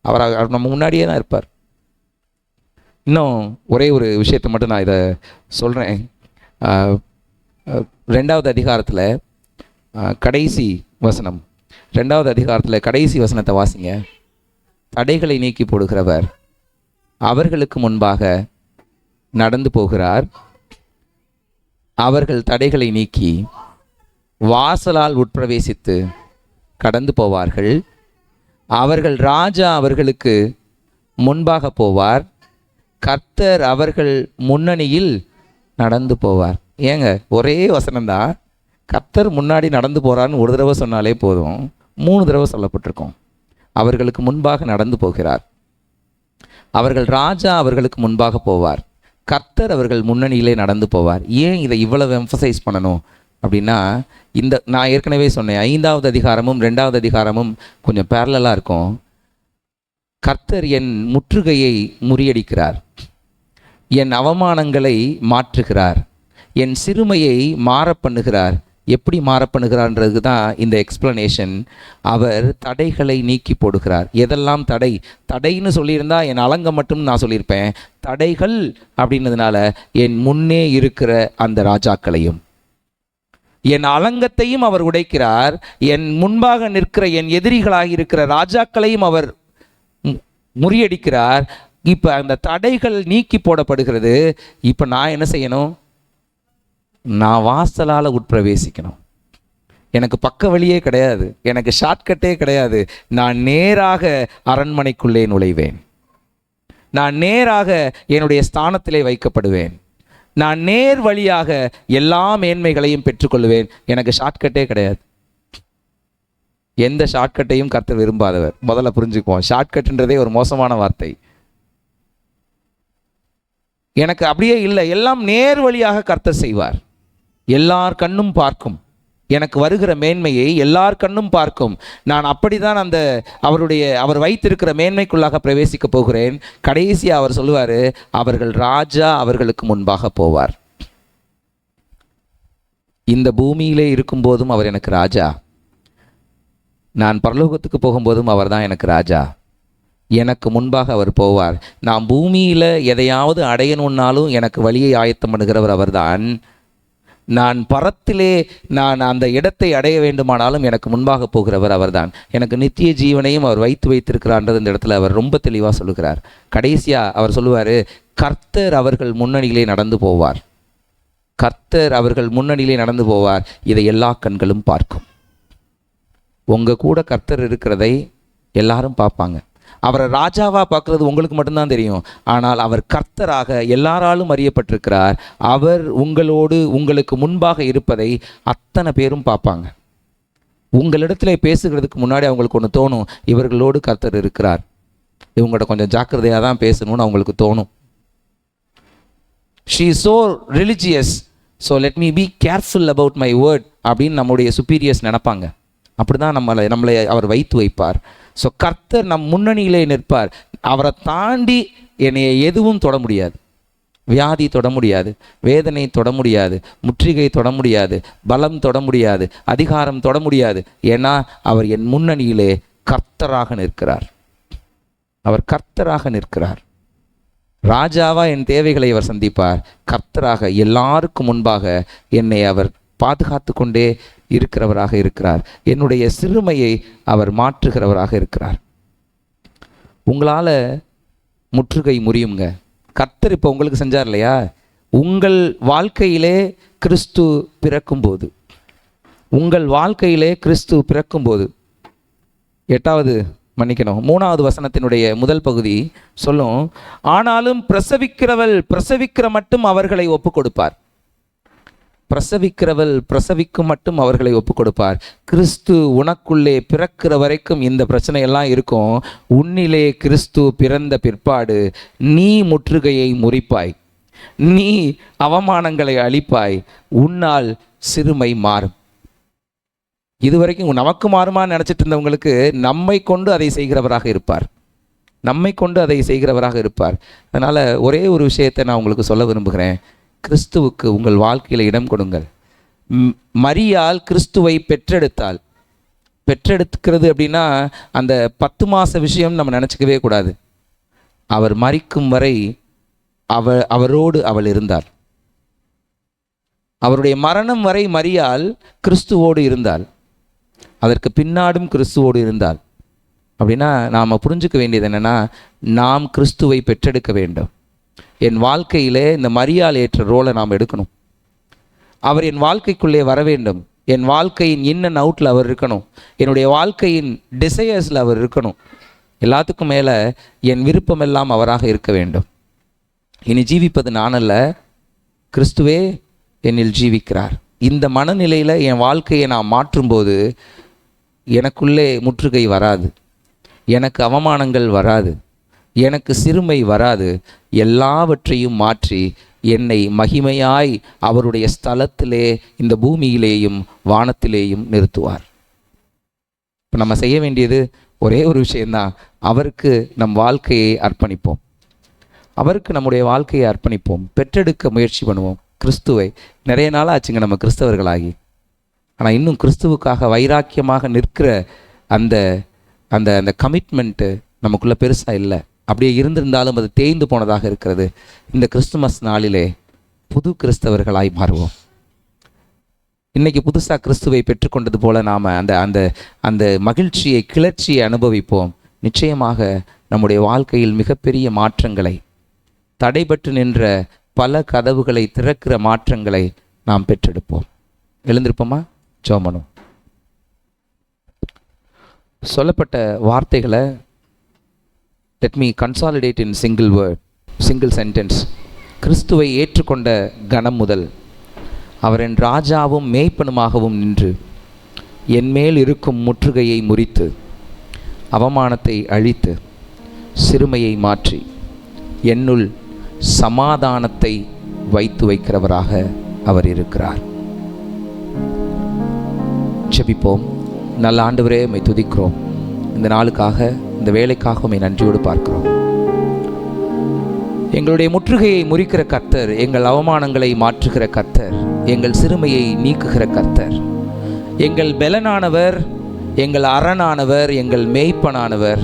அவர் நம்ம முன்னாடியே தான் இருப்பார். இன்னும் ஒரே ஒரு விஷயத்தை மட்டும் நான் இதை சொல்கிறேன். 2வது அதிகாரத்தில் கடைசி வசனம், 2வது அதிகாரத்தில் கடைசி வசனத்தை வாசிங்க. தடைகளை நீக்கி போடுகிறவர் அவர்களுக்கு முன்பாக நடந்து போகிறார். அவர்கள் தடைகளை நீக்கி வாசலால் உட்பிரவேசித்து கடந்து போவார்கள். அவர்கள் ராஜா அவர்களுக்கு முன்பாக போவார். கர்த்தர் அவர்கள் முன்னணியில் நடந்து போவார். ஏங்க ஒரே வசனம்தான், கர்த்தர் முன்னாடி நடந்து போகிறான்னு ஒரு தடவை சொன்னாலே போதும், 3 தடவை சொல்லப்பட்டிருக்கோம். அவர்களுக்கு முன்பாக நடந்து போகிறார். அவர்கள் ராஜா அவர்களுக்கு முன்பாக போவார். கர்த்தர் அவர்கள் முன்னணியிலே நடந்து போவார். ஏன் இதை இவ்வளவு எம்ஃபசைஸ் பண்ணணும் அப்படின்னா, நான் ஏற்கனவே சொன்னேன், 5வது அதிகாரமும் 2வது அதிகாரமும் கொஞ்சம் பேரலாக இருக்கும். கர்த்தர் என் முற்றுகையை முறியடிக்கிறார், என் அவமானங்களை மாற்றுகிறார், என் சிறுமையை மாற பண்ணுகிறார். எப்படி மாற பண்ணுகிறார்ன்றது தான் இந்த எக்ஸ்பிளனேஷன். அவர் தடைகளை நீக்கி போடுகிறார். எதெல்லாம் தடைன்னு சொல்லியிருந்தா என் அலங்கம் மட்டும் நான் சொல்லியிருப்பேன். தடைகள் அப்படின்னதுனால என் முன்னே இருக்கிற அந்த ராஜாக்களையும் என் அலங்கத்தையும் அவர் உடைக்கிறார். என் முன்பாக நிற்கிற என் எதிரிகளாக இருக்கிற ராஜாக்களையும் அவர் முறியடிக்கிறார். இப்போ அந்த தடைகள் நீக்கி போடப்படுகிறது. இப்போ நான் என்ன செய்யணும்? நான் வாசலால் உட்பிரவேசிக்கணும். எனக்கு பக்க வழியே கிடையாது, எனக்கு ஷார்ட்கட்டே கிடையாது. நான் நேராக அரண்மனைக்குள்ளே நுழைவேன். நான் நேராக என்னுடைய ஸ்தானத்திலே வைக்கப்படுவேன். நான் நேர் வழியாக எல்லா மேன்மைகளையும் பெற்றுக்கொள்வேன். எனக்கு ஷார்ட்கட்டே கிடையாது. எந்த ஷார்ட்கட்டையும் கர்த்தர் விரும்பாதவர். முதல்ல புரிஞ்சுக்குவோம், ஷார்ட்கட்ன்றதே ஒரு மோசமான வார்த்தை. எனக்கு அப்படியே இல்லை, எல்லாம் நேர் வழியாக கர்த்தர் செய்வார். எல்லார் கண்ணும் பார்க்கும், எனக்கு வருகிற மேன்மையை எல்லார் கண்ணும் பார்க்கும். நான் அப்படிதான் அவர் வைத்திருக்கிற மேன்மைக்குள்ளாக பிரவேசிக்க போகிறேன். கடைசியாக அவர் சொல்லுவார், அவர்கள் ராஜா அவர்களுக்கு முன்பாக போவார். இந்த பூமியிலே இருக்கும்போதும் அவர் எனக்கு ராஜா, நான் பரலோகத்துக்கு போகும்போதும் அவர் தான் எனக்கு ராஜா. எனக்கு முன்பாக அவர் போவார். நான் பூமியில் எதையாவது அடையணுன்னாலும் எனக்கு வழியை ஆயத்தம் பண்ணுகிறவர் அவர்தான். நான் பரத்திலே நான் அந்த இடத்தை அடைய வேண்டுமானாலும் எனக்கு முன்பாக போகிறவர் அவர்தான். எனக்கு நித்திய ஜீவனையும் அவர் வைத்திருக்கிறார்ன்றது இந்த இடத்துல அவர் ரொம்ப தெளிவாக சொல்லுகிறார். கடைசியாக அவர் சொல்லுவார், கர்த்தர் அவர்கள் முன்னணியிலே நடந்து போவார். கர்த்தர் அவர்கள் முன்னணியிலே நடந்து போவார். இதை எல்லா கண்களும் பார்க்கும். உங்கள் கூட கர்த்தர் இருக்கிறதை எல்லாரும் பார்ப்பாங்க. அவரை ராஜாவாக பார்க்குறது உங்களுக்கு மட்டும்தான் தெரியும். ஆனால் அவர் கர்த்தராக எல்லாராலும் அறியப்பட்டிருக்கிறார். அவர் உங்களுக்கு முன்பாக இருப்பதை அத்தனை பேரும் பார்ப்பாங்க. உங்களிடத்தில் பேசுகிறதுக்கு முன்னாடி அவங்களுக்கு ஒன்று தோணும், இவர்களோடு கர்த்தர் இருக்கிறார், இவங்கள்ட்ட கொஞ்சம் ஜாக்கிரதையாக தான் பேசணும்னு அவங்களுக்கு தோணும். She is so religious, so let me be careful about my word அப்படின்னு நம்முடைய சுப்பீரியர்ஸ் நினைப்பாங்க. அப்படி தான் நம்மளை அவர் வைத்து வைப்பார். ஸோ கர்த்தர் நம் முன்னணியிலே நிற்பார். அவரை தாண்டி என்னை எதுவும் தொட முடியாது. வியாதி தொட முடியாது, வேதனை தொட முடியாது, முற்றுகை தொட முடியாது, பலம் தொட முடியாது, அதிகாரம் தொட முடியாது. ஏன்னா அவர் என் முன்னணியிலே கர்த்தராக நிற்கிறார். அவர் கர்த்தராக நிற்கிறார். ராஜாவா என் தேவைகளை அவர் சந்திப்பார். கர்த்தராக எல்லாருக்கும் முன்பாக என்னை அவர் பாதுகாத்து கொண்டே இருக்கிறவராக இருக்கிறார். என்னுடைய சிறுமையை அவர் மாற்றுகிறவராக இருக்கிறார். உங்களால் முற்றுகை முறியுங்க. கர்த்தர் இப்போ உங்களுக்கு செஞ்சார் இல்லையா? உங்கள் வாழ்க்கையிலே கிறிஸ்து பிறக்கும்போது, உங்கள் வாழ்க்கையிலே கிறிஸ்து பிறக்கும்போது 3வது வசனத்தினுடைய முதல் பகுதி சொல்லும், ஆனாலும் பிரசவிக்கிற மட்டும் அவர்களை ஒப்பு கொடுப்பார். பிரசவிக்கும் மட்டும் அவர்களை ஒப்பு கொடுப்பார். கிறிஸ்து உனக்குள்ளே பிறக்கிற வரைக்கும் இந்த பிரச்சனையெல்லாம் இருக்கும். உன்னிலே கிறிஸ்து பிறந்த பிற்பாடு நீ முற்றுகையை முறிப்பாய், நீ அவமானங்களை அழிப்பாய், உன்னால் சிறுமை மாறும். இதுவரைக்கும் நமக்கு மாறுமான்னு நினச்சிட்டு இருந்தவங்களுக்கு நம்மை கொண்டு அதை செய்கிறவராக இருப்பார். அதனால் ஒரே ஒரு விஷயத்தை நான் உங்களுக்கு சொல்ல விரும்புகிறேன். கிறிஸ்துவுக்கு உங்கள் வாழ்க்கையில் இடம் கொடுங்கள். மரியாள் கிறிஸ்துவை பெற்றெடுக்கிறது அப்படின்னா அந்த 10 மாத விஷயம் நம்ம நினச்சிக்கவே கூடாது. அவர் மரிக்கும் வரை அவரோடு அவள் இருந்தாள். அவருடைய மரணம் வரை மரியாள் கிறிஸ்துவோடு இருந்தாள். அதற்கு பின்னாடும் கிறிஸ்துவோடு இருந்தாள். அப்படின்னா நாம் புரிஞ்சுக்க வேண்டியது என்னென்னா, நாம் கிறிஸ்துவை பெற்றெடுக்க வேண்டும். என் வாழ்க்கையிலே இந்த மரியாள் ஏற்ற ரோலை நாம் எடுக்கணும். அவர் என் வாழ்க்கைக்குள்ளே வர வேண்டும். என் வாழ்க்கையின் இன் அண்ட் அவுட்டில் அவர் இருக்கணும். என்னுடைய வாழ்க்கையின் டிசையர்ஸில் அவர் இருக்கணும். எல்லாத்துக்கும் மேலே என் விருப்பமெல்லாம் அவராக இருக்க வேண்டும். இனி ஜீவிப்பது நானல்ல, கிறிஸ்துவே என்னில் ஜீவிக்கிறார். இந்த மனநிலையில் என் வாழ்க்கையை நான் மாற்றும்போது எனக்குள்ளே முற்றுகை வராது, எனக்கு அவமானங்கள் வராது, எனக்கு சிறுமை வராது. எல்லாவற்றையும் மாற்றி என்னை மகிமையாய் அவருடைய ஸ்தலத்திலே, இந்த பூமியிலேயும் வானத்திலேயும் நிறுத்துவார். இப்போ நம்ம செய்ய வேண்டியது ஒரே ஒரு விஷயந்தான். அவருக்கு நம் வாழ்க்கையை அர்ப்பணிப்போம். நம்முடைய வாழ்க்கையை அர்ப்பணிப்போம். பெற்றெடுக்க முயற்சி பண்ணுவோம் கிறிஸ்துவை. நிறைய நாள் ஆச்சுங்க நம்ம கிறிஸ்தவர்களாகி. ஆனால் இன்னும் கிறிஸ்துவுக்காக வைராக்கியமாக நிற்கிற அந்த அந்த அந்த கமிட்மெண்ட்டு நமக்குள்ளே பெருசாக இல்லை. அப்படியே இருந்திருந்தாலும் அது தேய்ந்து போனதாக இருக்கிறது. இந்த கிறிஸ்துமஸ் நாளிலே புது கிறிஸ்தவர்களாய் மாறுவோம். இன்றைக்கி புதுசாக கிறிஸ்துவை பெற்றுக்கொண்டது போல் நாம் அந்த அந்த அந்த மகிழ்ச்சியை, கிளர்ச்சியை அனுபவிப்போம். நிச்சயமாக நம்முடைய வாழ்க்கையில் மிகப்பெரிய மாற்றங்களை, தடைபட்டு நின்ற பல கதவுகளை திறக்கிற மாற்றங்களை நாம் பெற்றெடுப்போம். எழுந்திருப்போமா? ஜெபம். சொல்லப்பட்ட வார்த்தைகளை let me consolidate in single sentence. கிறிஸ்துவை ஏற்றுக்கொண்ட கணம் முதல் அவர் என் ராஜாவும் மேய்ப்பனுமாகவும் நின்று என்மேல் இருக்கும் முற்றுகையை முறித்து, அவமானத்தை அழித்து, சிறுமையை மாற்றி என்னுள் சமாதானத்தை வைத்து வைக்கிறவராக அவர் இருக்கிறார். ஜெபிப்போம். நல்ல ஆண்டவரே, உம்மை துதிக்கிறோம். இந்த நாளுக்காக, இந்த வேலைக்காக உம்மை நன்றியோடு பார்க்கிறோம். எங்களுடைய முற்றுகையை முறிக்கிற கர்த்தர், எங்கள் அவமானங்களை மாற்றுகிற கர்த்தர், எங்கள் சிறுமையை நீக்குகிற கர்த்தர், எங்கள் பெலனானவர், எங்கள் அரணானவர், எங்கள் மேய்ப்பனானவர்,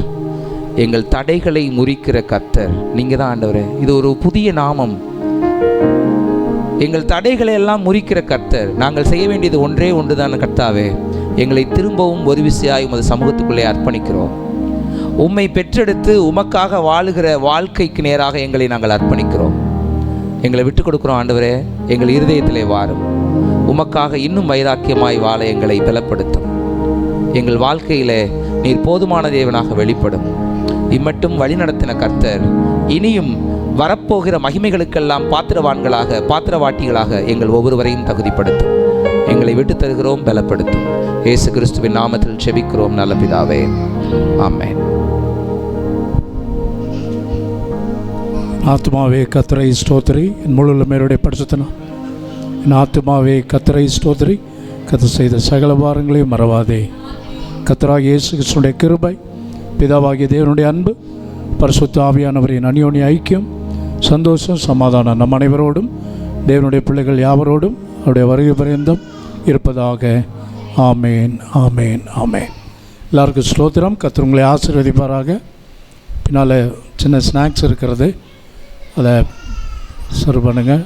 எங்கள் தடைகளை முறிக்கிற கர்த்தர் நீங்கள் தான் ஆண்டவரே. இது ஒரு புதிய நாமம். எங்கள் தடைகளை எல்லாம் முறிக்கிற கர்த்தர். நாங்கள் செய்ய வேண்டியது ஒன்றே ஒன்றுதான் கர்த்தாவே, எங்களை திரும்பவும் ஒரு விசையாய் உமது சமூகத்துக்குள்ளே அர்ப்பணிக்கிறோம். உம்மை பெற்றெடுத்து உமக்காக வாழுகிற வாழ்க்கைக்கு நேராக எங்களை நாங்கள் அர்ப்பணிக்கிறோம். எங்களை விட்டு கொடுக்குறோம் ஆண்டவரே. எங்கள் இருதயத்திலே வாரும். உமக்காக இன்னும் வைராக்கியமாய் வாழ எங்களை பலப்படுத்தும். எங்கள் வாழ்க்கையிலே நீர் போதுமான தேவனாக வெளிப்படும். இம்மட்டும் வழிநடத்தின கர்த்தர் இனியும் வரப்போகிற மகிமைகளுக்கெல்லாம் பாத்திரவான்களாக, பாத்திரவாட்டிகளாக எங்கள் ஒவ்வொருவரையும் தகுதிப்படுத்தும். எங்களை விட்டு தருகிறோம், பலப்படுத்தும். இயேசு கிறிஸ்துவின் நாமத்தில் ஜெபிக்கிறோம் நல்ல பிதாவே, ஆமென். ஆத்மாவே கர்த்தரை ஸ்தோத்திரி, என் முழு உள்ளமையோட பரிசுத்தனா. என் ஆத்மாவே கர்த்தரை ஸ்தோத்திரி, கர்த்தர் செய்த சகல வாரங்களையும் மறவாதே. கர்த்தராகிய இயேசு கிறிஸ்துவினுடைய கிருபை, பிதாவாகிய தேவனுடைய அன்பு, பரிசுத்த ஆவியானவரின் அந்யோன்ய ஐக்கியம், சந்தோஷம், சமாதானம் நம் அனைவரோடும், தேவனுடைய பிள்ளைகள் யாவரோடும் அவருடைய வருகை பரியந்தம் இருப்பதாக. ஆமேன், ஆமேன், ஆமேன். எல்லாருக்கும் ஸ்தோத்திரம். கர்த்தர் உங்களை ஆசீர்வதிப்பாராக. பின்னால் சின்ன ஸ்நாக்ஸ் இருக்கிறது, அதை சர்வ் பண்ணுங்கள்.